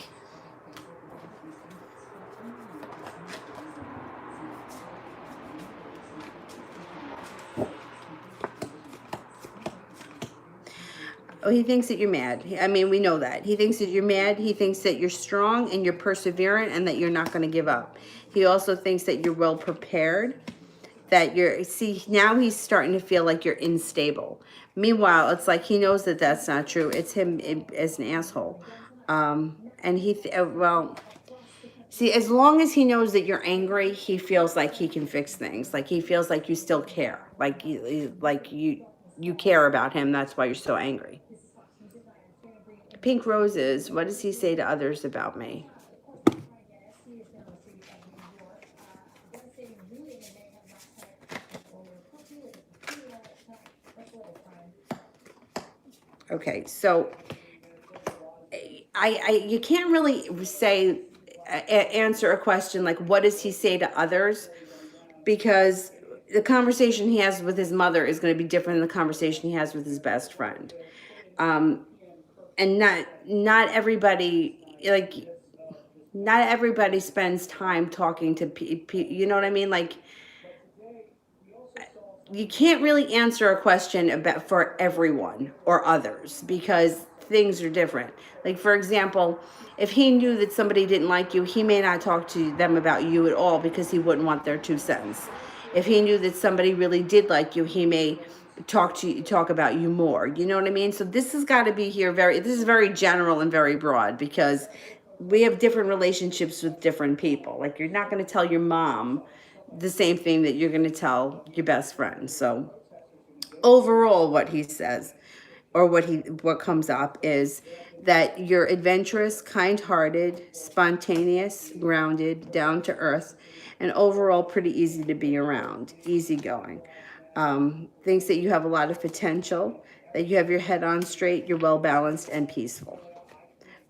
Oh, he thinks that you're mad. I mean, we know that. He thinks that you're mad. He thinks that you're strong and you're perseverant and that you're not going to give up. He also thinks that you're well prepared, that now he's starting to feel like you're unstable. Meanwhile, it's like he knows that that's not true. It's him as an asshole. And see, as long as he knows that you're angry, he feels like he can fix things. Like he feels like you still care. Like you care about him. That's why you're so angry. Pink Roses, what does he say to others about me? Okay, so you can't really say answer a question like what does he say to others, because the conversation he has with his mother is going to be different than the conversation he has with his best friend. And not everybody, like, not everybody spends time talking to people, you know what I mean? Like, you can't really answer a question for everyone or others, because things are different. Like, for example, if he knew that somebody didn't like you, he may not talk to them about you at all because he wouldn't want their 2 cents. If he knew that somebody really did like you, he may talk about you more. You know what I mean? So this has got to be here this is very general and very broad, because we have different relationships with different people. Like, you're not going to tell your mom the same thing that you're going to tell your best friend. So overall, what he says, or what comes up, is that you're adventurous, kind-hearted, spontaneous, grounded, down to earth, and overall pretty easy to be around, easygoing. Thinks that you have a lot of potential, that you have your head on straight, you're well balanced and peaceful.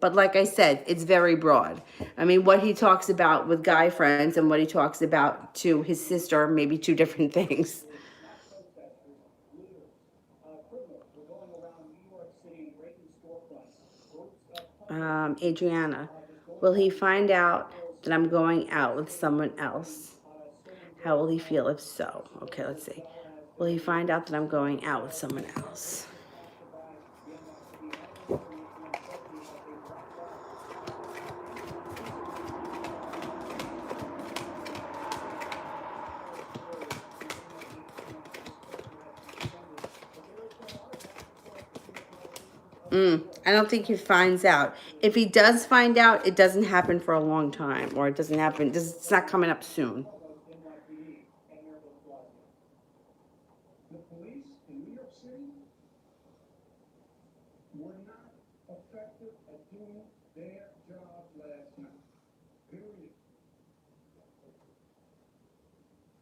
But like I said, it's very broad. I mean, what he talks about with guy friends and what he talks about to his sister, maybe two different things. Adriana, will he find out that I'm going out with someone else? How will he feel if so? Okay, let's see. Will he find out that I'm going out with someone else? I don't think he finds out. If he does find out, it doesn't happen for a long time, or it doesn't happen. It's not coming up soon. The police in New York City were not effective at doing their job last night. Period.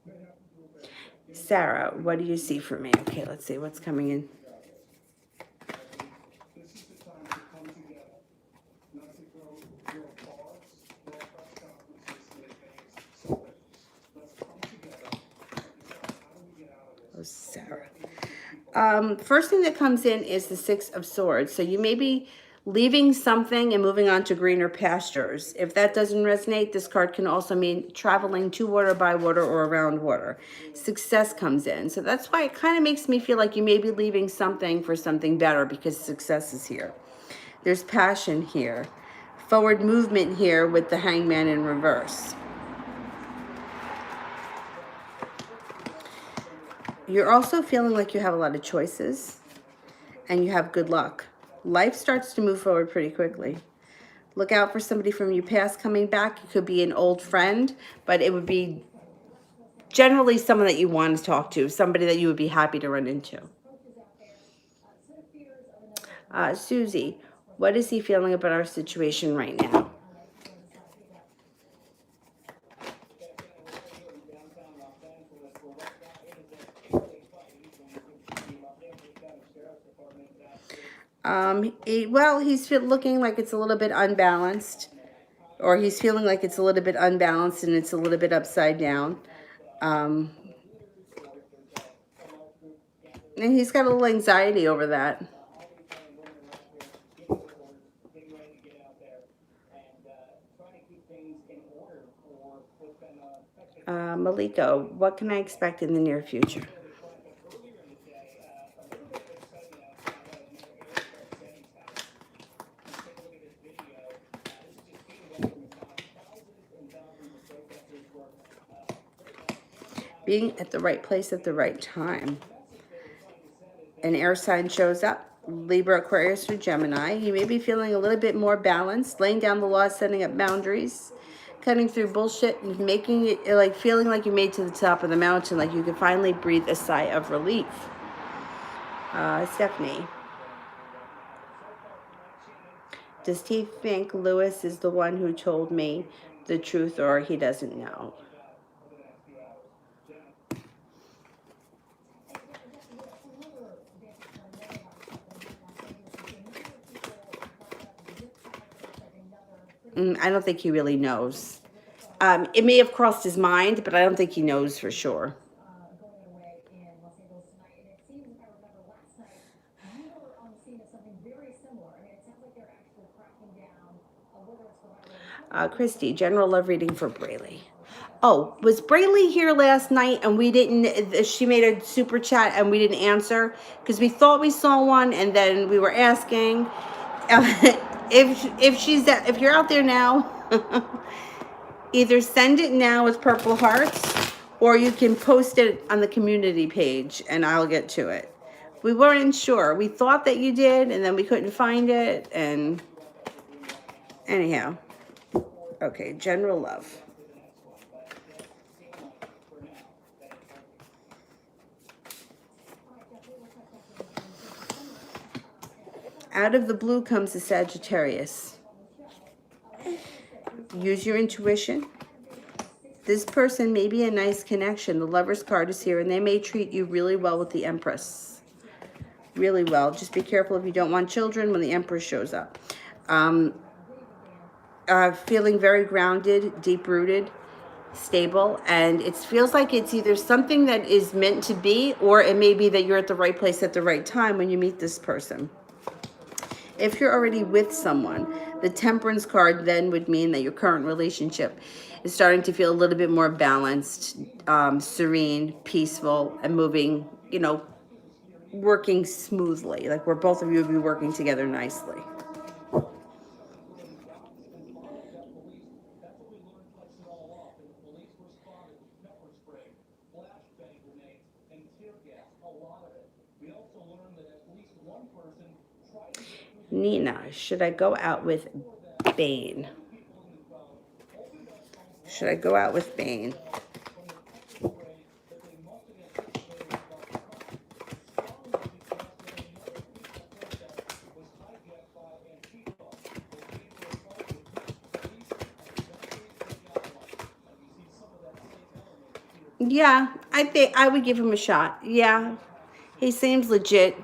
They have to do a better job. Sarah, what do you see for me? Okay, let's see what's coming in. This is the time to come together, not to go parks, go press conferences, meetings, celebrations. Let's come together and decide how do we get out of this. Oh, Sarah. First thing that comes in is the Six of Swords. So you may be leaving something and moving on to greener pastures. If that doesn't resonate, this card can also mean traveling to water, by water, or around water. Success comes in. So that's why it kind of makes me feel like you may be leaving something for something better, because success is here. There's passion here. Forward movement here with the Hangman in reverse. You're also feeling like you have a lot of choices and you have good luck. Life starts to move forward pretty quickly. Look out for somebody from your past coming back. It could be an old friend, but it would be generally someone that you want to talk to, somebody that you would be happy to run into. Susie, what is he feeling about our situation right now? He's looking like it's a little bit unbalanced, or he's feeling like it's a little bit unbalanced and it's a little bit upside down. And he's got a little anxiety over that. Maliko, what can I expect in the near future? Being at the right place at the right time. An air sign shows up. Libra, Aquarius, or Gemini. You may be feeling a little bit more balanced, laying down the law, setting up boundaries, cutting through bullshit, and making it like feeling like you made to the top of the mountain, like you can finally breathe a sigh of relief. Stephanie. Does he think Lewis is the one who told me the truth, or he doesn't know? I don't think he really knows. It may have crossed his mind, but I don't think he knows for sure. Christy, general love reading for Braylee. Oh, was Braylee here last night and we didn't, she made a super chat and we didn't answer because we thought we saw one and then we were asking if you're out there now, either send it now with purple hearts, or you can post it on the community page and I'll get to it. We weren't sure. We thought that you did, and then we couldn't find it. And anyhow, okay, general love. Out of the blue comes the Sagittarius. Use your intuition. This person may be a nice connection. The Lover's card is here, and they may treat you really well with the Empress. Really well. Just be careful if you don't want children when the Empress shows up. Feeling very grounded, deep-rooted, stable, and it feels like it's either something that is meant to be, or it may be that you're at the right place at the right time when you meet this person. If you're already with someone, the Temperance card then would mean that your current relationship is starting to feel a little bit more balanced, serene, peaceful, and moving, working smoothly. Like where both of you will be working together nicely. Nina, should I go out with Bane? Should I go out with Bane? Yeah, I think I would give him a shot. Yeah, he seems legit.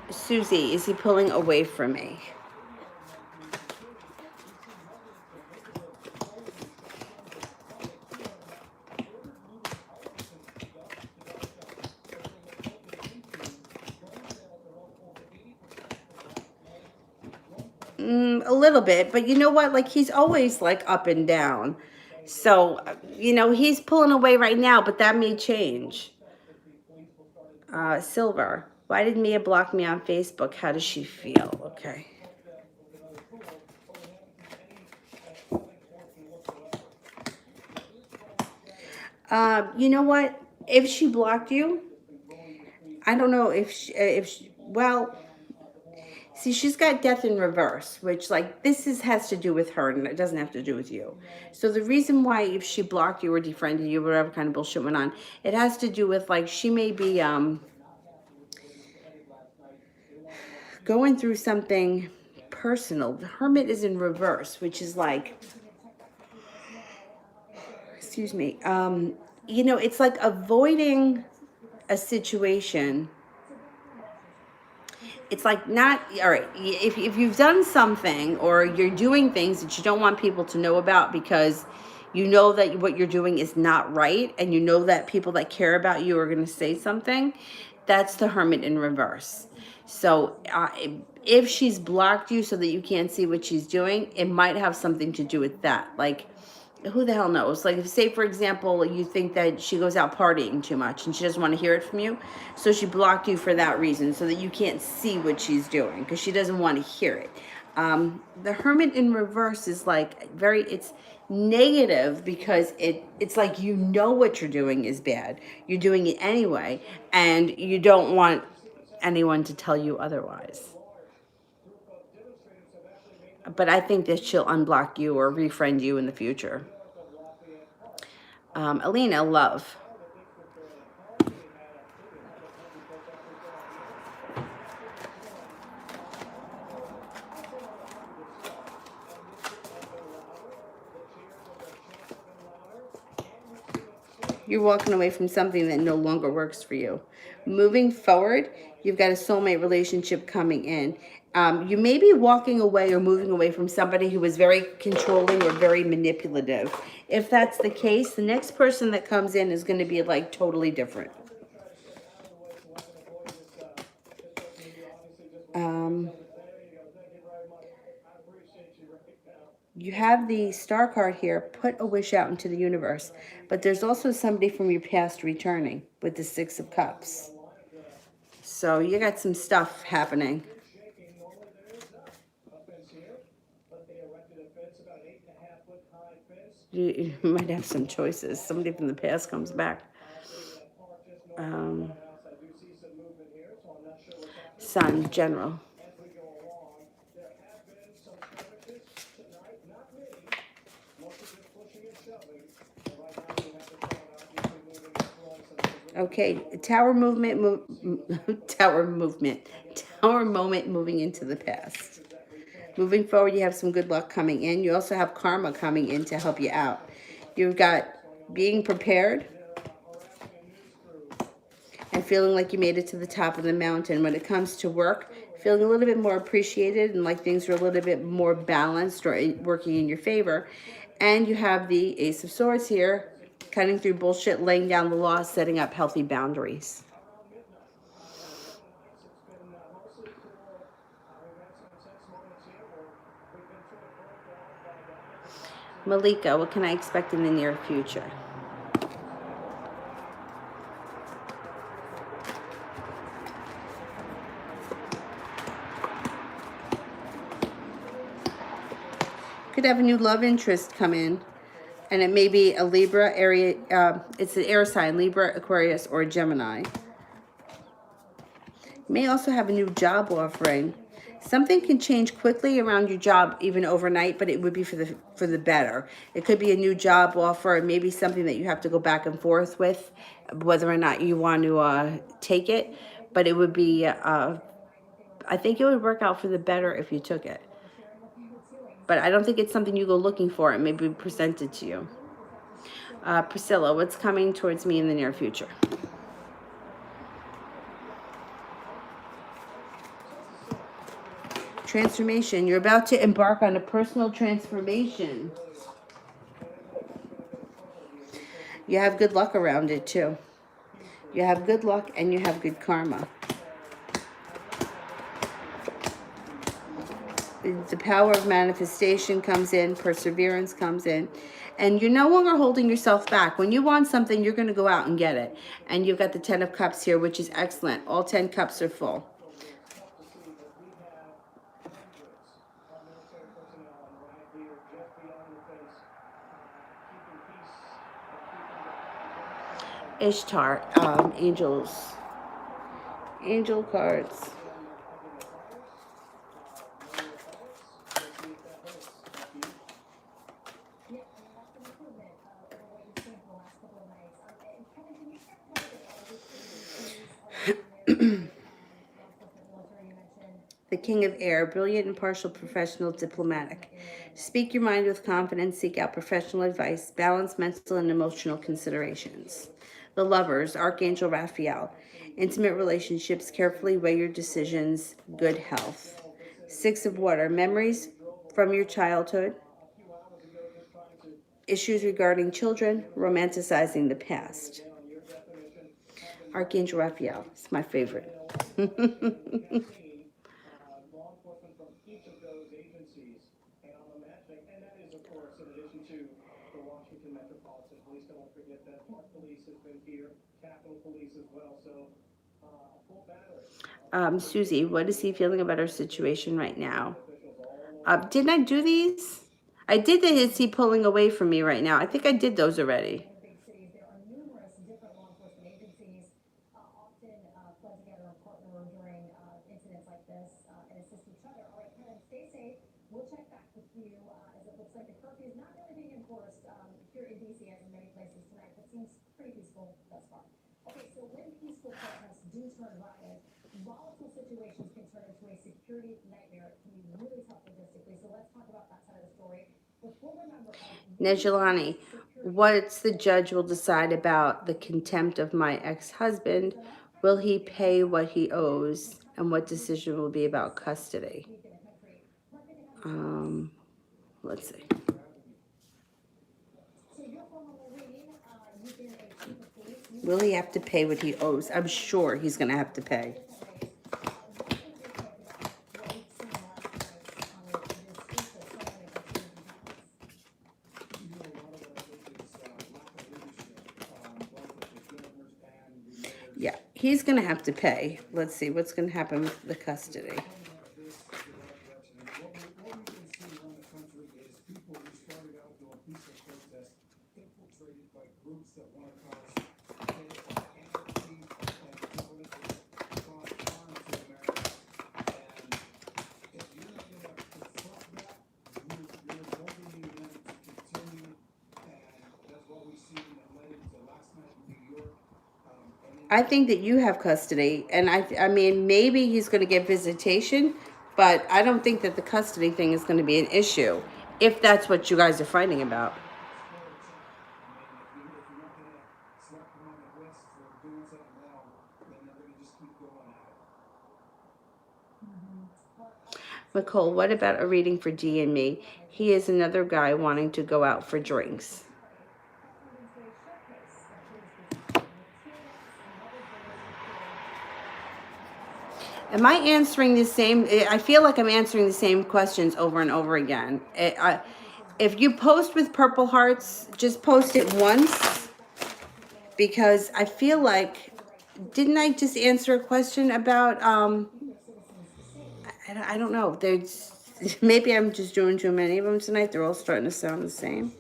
Susie, is he pulling away from me? A little bit, but you know what? Like he's always like up and down. So, he's pulling away right now, but that may change. Silver, why did Mia block me on Facebook? How does she feel? Okay. You know what? If she blocked you, I don't know well, see, she's got death in reverse, which like has to do with her and it doesn't have to do with you. So the reason why if she blocked you or defriended you, whatever kind of bullshit went on, it has to do with like she may be going through something personal. The Hermit is in reverse, which is like, excuse me, it's like avoiding a situation. It's like not, all right, if you've done something or you're doing things that you don't want people to know about because you know that what you're doing is not right and you know that people that care about you are going to say something, that's the Hermit in reverse. So if she's blocked you so that you can't see what she's doing, it might have something to do with that. Like, who the hell knows? Like, if, say, for example, you think that she goes out partying too much and she doesn't want to hear it from you, so she blocked you for that reason, so that you can't see what she's doing because she doesn't want to hear it. The Hermit in reverse is like it's negative because it's like you know what you're doing is bad. You're doing it anyway, and you don't want anyone to tell you otherwise. But I think that she'll unblock you or refriend you in the future. Alina, love. You're walking away from something that no longer works for you. Moving forward, you've got a soulmate relationship coming in. You may be walking away or moving away from somebody who is very controlling or very manipulative. If that's the case, the next person that comes in is going to be like totally different. You have the Star card here, put a wish out into the universe. But there's also somebody from your past returning with the Six of Cups. So you got some stuff happening. Shaking. Normally there is a fence here, but they erected a fence, about an 8.5-foot high fence. You might have some choices. Somebody from the past comes back. I do see some movement here, so I'm not sure what's happening. Sun, general. As we go along, there have been some skirmishes tonight, not many. Most of it pushing and shoving. And right now we have the crowd obviously moving and throwing some. Okay, tower movement, tower moment moving into the past. Moving forward, you have some good luck coming in. You also have karma coming in to help you out. You've got being prepared and feeling like you made it to the top of the mountain. When it comes to work, feeling a little bit more appreciated and like things are a little bit more balanced or working in your favor. And you have the Ace of Swords here, cutting through bullshit, laying down the law, setting up healthy boundaries. Malika, what can I expect in the near future? Could have a new love interest come in, and it may be a Libra area. It's an air sign, Libra, Aquarius, or Gemini. You may also have a new job offering. Something can change quickly around your job, even overnight, but it would be for the better. It could be a new job offer, and maybe something that you have to go back and forth with, whether or not you want to take it. But it would be, I think it would work out for the better if you took it. But I don't think it's something you go looking for. It may be presented to you. Priscilla, what's coming towards me in the near future? Transformation. You're about to embark on a personal transformation. You have good luck around it too. You have good luck and you have good karma. The power of manifestation comes in, perseverance comes in, and you're no longer holding yourself back. When you want something, you're going to go out and get it. And you've got the 10 of Cups here, which is excellent. All 10 cups are full. Ishtar, angels, angel cards. The King of Air, brilliant, impartial, professional, diplomatic. Speak your mind with confidence, seek out professional advice, balance mental and emotional considerations. The Lovers, Archangel Raphael, intimate relationships, carefully weigh your decisions, good health. Six of Water, memories from your childhood, issues regarding children, romanticizing the past. Archangel Raphael, it's my favorite. Susie, what is he feeling about our situation right now? Didn't I do these? I did the is he pulling away from me right now? I think I did those already. Volatile situations can turn into a security nightmare. It can be really tough logistically. So let's talk about that side of the story. Nejilani, what's the judge will decide about the contempt of my ex-husband? Will he pay what he owes? And what decision will be about custody? Let's see. Will he have to pay what he owes? I'm sure he's going to have to pay. he's going to have to pay. Let's see what's going to happen with the custody. Coming out of this is the right direction. And what we've been seeing around the country is people who started out doing peaceful protests infiltrated by groups that want to cause anarchy and violence that cause harm to America. And if you're not going to confront that, you're welcoming them to continue. And that's what we've seen that led into last night in New York. I think that you have custody, and I mean, maybe he's going to get visitation, but I don't think that the custody thing is going to be an issue if that's what you guys are fighting about. If you're not going to slap them on the wrist for doing something wrong, then they're going to just keep going at it. Nicole, what about a reading for D and me? He is another guy wanting to go out for drinks. Am I answering the same? I feel like I'm answering the same questions over and over again. If you post with purple hearts, just post it once, because I feel like, didn't I just answer a question about, I don't know. There's, maybe I'm just doing too many of them tonight. They're all starting to sound the same.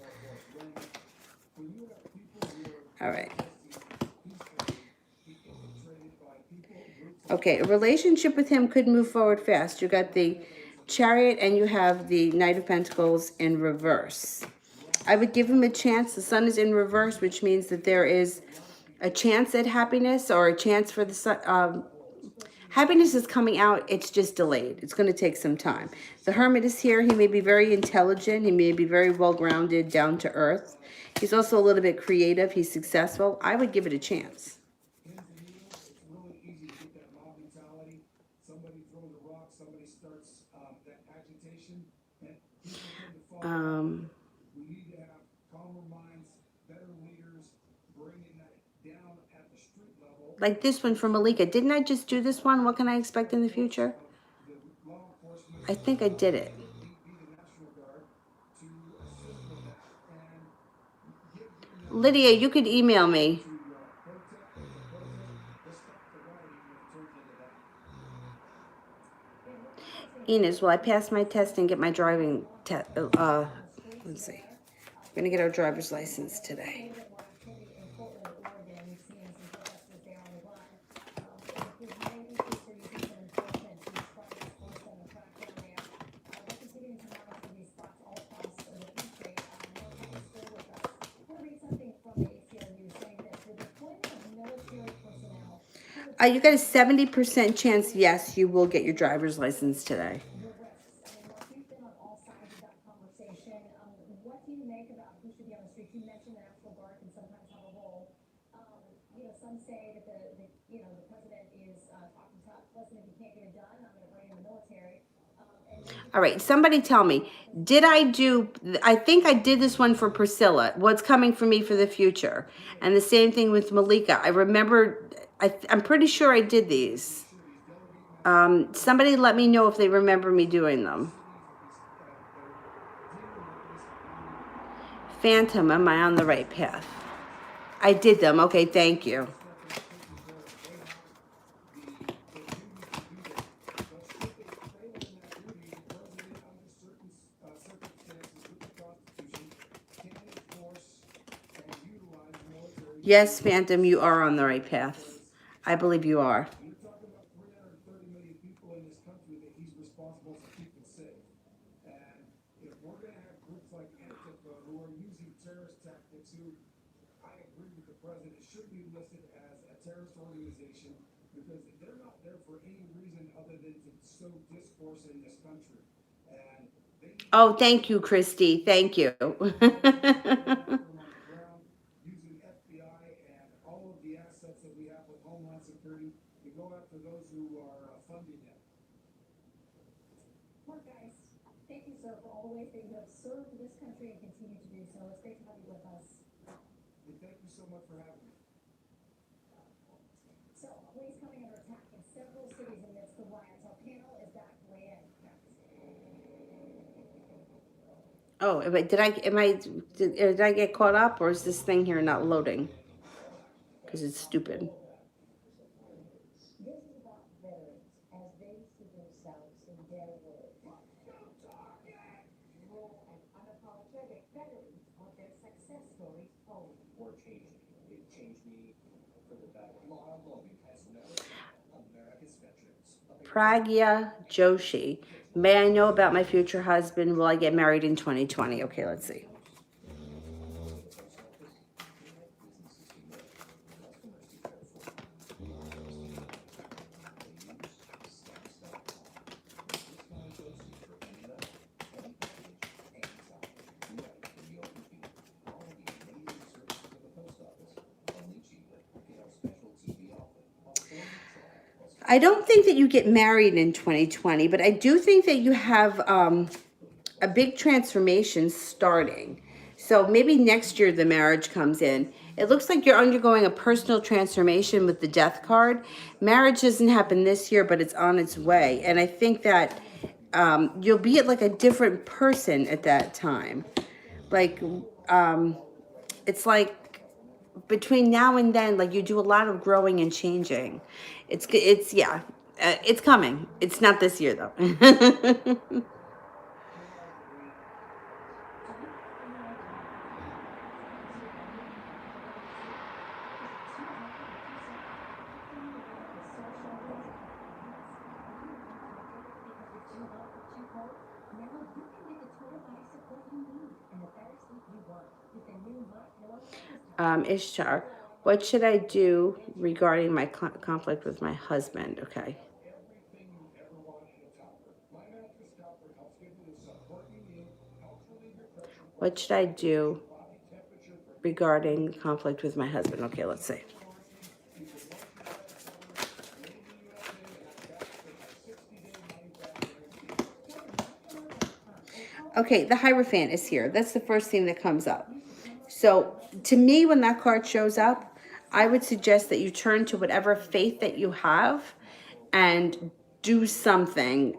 All right. Okay, a relationship with him could move forward fast. You got the Chariot and you have the Knight of Pentacles in reverse. I would give him a chance. The Sun is in reverse, which means that there is a chance at happiness, or a chance for the Sun. Happiness is coming out. It's just delayed. It's going to take some time. The Hermit is here. He may be very intelligent. He may be very well-grounded, down to earth. He's also a little bit creative. He's successful. I would give it a chance. Somebody throws a rock, somebody starts that agitation, and people tend to fall. We need to have calmer minds, better leaders, bringing that down at the street level. Like this one from Malika. Didn't I just do this one? What can I expect in the future? The law enforcement, I think I did it. be the National Guard to assist with that and give them Lydia, you could email me. to protest, to stop the rioting if it turns into that. Enos, will I pass my test and get my driving test? Let's see. We're going to get our driver's license today. You got a 70% chance, yes, you will get your driver's license today. What do you make about who should be on the streets? You mentioned the National Guard can sometimes have a role. Some say that the president is talking tough. Listen, if you can't get it done, I'm going to bring in the military. All right, somebody tell me, I think I did this one for Priscilla, what's coming for me for the future. And the same thing with Malika. I remember, I'm pretty sure I did these. Somebody let me know if they remember me doing them. Phantom, am I on the right path? I did them. Okay, thank you. Yes, Phantom, you are on the right path. I believe you are. You're talking about 330 million people in this country that he's responsible for keeping safe. And if we're going to have groups like Antifa who are using terrorist tactics, who I agree with the president, should be listed as a terrorist organization, because they're not there for any reason other than to sow discourse in this country. And oh, thank you, Christy. Thank you. using FBI and all of the assets that we have with Homeland Security to go after those who are funding them. Mark, guys, thank you, sir, for all the ways that you have served this country and continue to do so. It's great to have you with us. And thank you so much for having me. So, police coming under attack in several cities amidst the riots. Our panel is back to weigh in. Oh, did I get caught up, or is this thing here not loading? Because it's stupid. Pragya Joshi. May I know about my future husband? Will I get married in 2020? Okay, let's see. I don't think that you get married in 2020, but I do think that you have a big transformation starting. So maybe next year the marriage comes in. It looks like you're undergoing a personal transformation with the death card. Marriage doesn't happen this year, but it's on its way. And I think that you'll be like a different person at that time. Like, it's like between now and then, like you do a lot of growing and changing. Yeah, it's coming. It's not this year though. Ishtar, what should I do regarding my conflict with my husband? Okay. Everything you ever wanted in a topper. My mattress topper helps give you the support you need, helps relieve your pressure point, What should I do body temperature for regarding conflict with my husband? Okay, let's see. Okay, the Hierophant is here. That's the first thing that comes up. So to me, when that card shows up, I would suggest that you turn to whatever faith that you have and do something.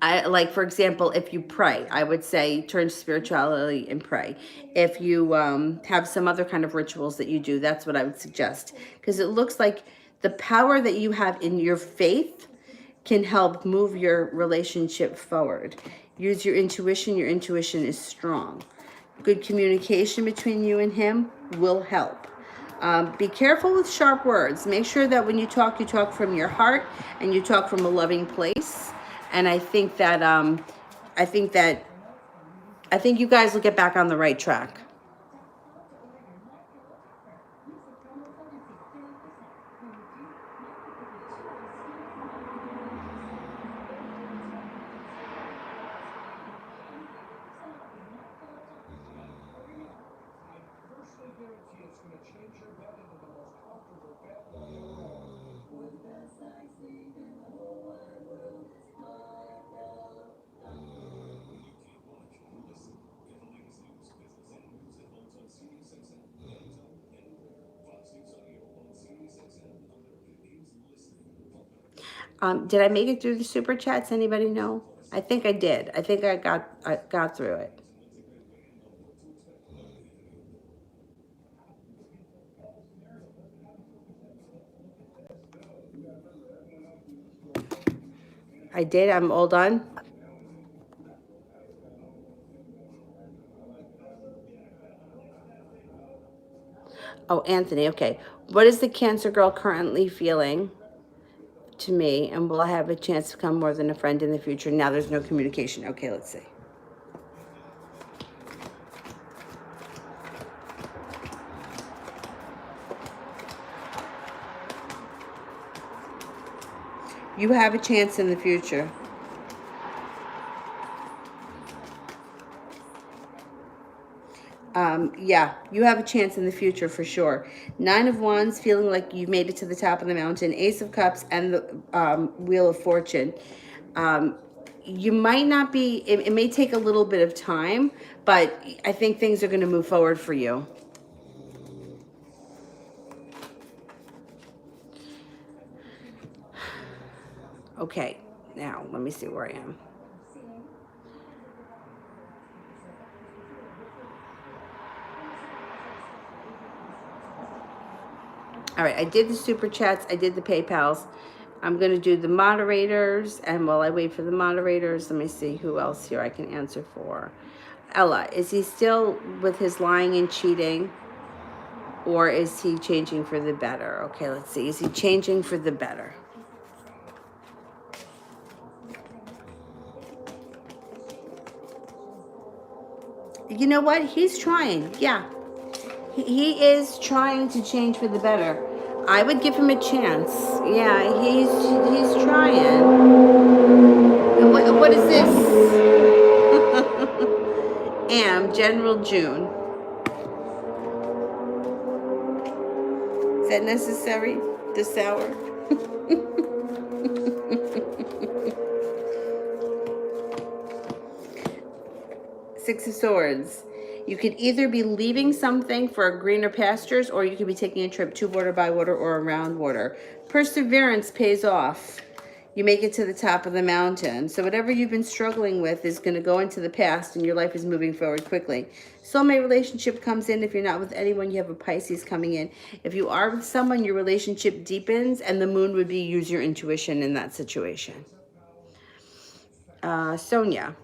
Like, for example, if you pray, I would say turn to spirituality and pray. If you have some other kind of rituals that you do, that's what I would suggest. Because it looks like the power that you have in your faith can help move your relationship forward. Use your intuition. Your intuition is strong. Good communication between you and him will help. Be careful with sharp words. Make sure that when you talk from your heart and you talk from a loving place. And I think that I think you guys will get back on the right track. personally guarantee it's going to change your bed into the most comfortable bed in the world. Did I make it through the super chats? Anybody know? I think I did. I think I got through it. I did. I'm all done. Oh, Anthony. Okay. What is the Cancer girl currently feeling to me? And will I have a chance to become more than a friend in the future? Now there's no communication. Okay, let's see. You have a chance in the future. Yeah, you have a chance in the future for sure. 9 of Wands, feeling like you've made it to the top of the mountain. Ace of Cups and the Wheel of Fortune. You might not be, it may take a little bit of time, but I think things are going to move forward for you. Okay, now let me see where I am. All right, I did the super chats. I did the PayPals. I'm going to do the moderators. And while I wait for the moderators, let me see who else here I can answer for. Ella, is he still with his lying and cheating? Or is he changing for the better? Okay, let's see. Is he changing for the better? You know what? He's trying. Yeah. He is trying to change for the better. I would give him a chance. Yeah, he's trying. What is this? General June. Is that necessary this hour? Six of Swords. You could either be leaving something for greener pastures, or you could be taking a trip to water, by water, or around water. Perseverance pays off. You make it to the top of the mountain. So whatever you've been struggling with is going to go into the past, and your life is moving forward quickly. Soulmate relationship comes in. If you're not with anyone, you have a Pisces coming in. If you are with someone, your relationship deepens, and the moon would be use your intuition in that situation. Sonia.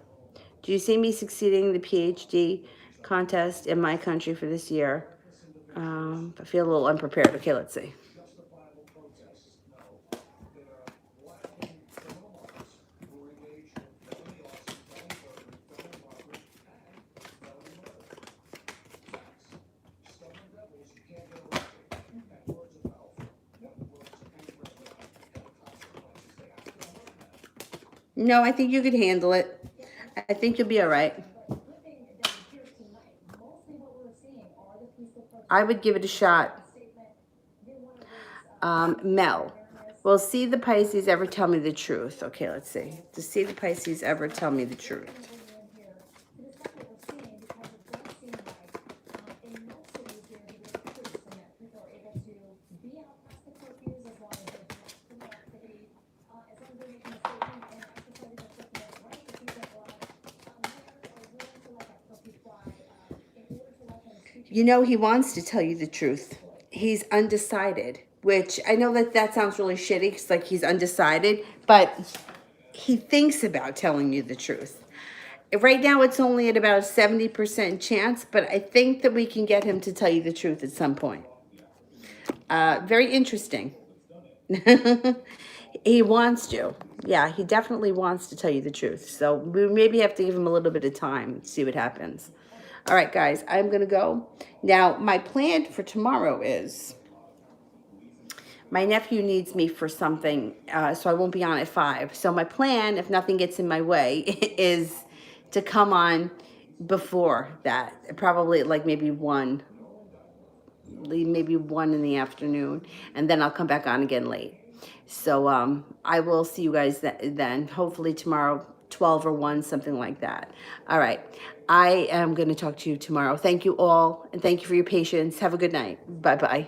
Do you see me succeeding the PhD contest in my country for this year? I feel a little unprepared. Okay, let's see. Justifiable protests, no. They are lacking criminal minds who are engaged in felony arson, felony burglary, felony robbery, and felony murder. Facts. Stubborn devils, you can't get elected. And words are powerful. What words and president have consequences? They have to work now. No, I think you could handle it. I think you'll be all right. I would give it a shot. Mel. Will see the Pisces ever tell me the truth? Okay, let's see. To see the Pisces ever tell me the truth? You know, he wants to tell you the truth. He's undecided, which I know that sounds really shitty because, like, he's undecided, but he thinks about telling you the truth. Right now, it's only at about a 70% chance, but I think that we can get him to tell you the truth at some point. Very interesting. He wants to. Yeah, he definitely wants to tell you the truth. So we maybe have to give him a little bit of time to see what happens. All right, guys, I'm going to go. Now, my plan for tomorrow is my nephew needs me for something, so I won't be on at 5. So my plan, if nothing gets in my way, is to come on before that, probably like maybe 1 in the afternoon, and then I'll come back on again late. So I will see you guys then, hopefully tomorrow, 12 or 1, something like that. All right. I am going to talk to you tomorrow. Thank you all, and thank you for your patience. Have a good night. Bye-bye.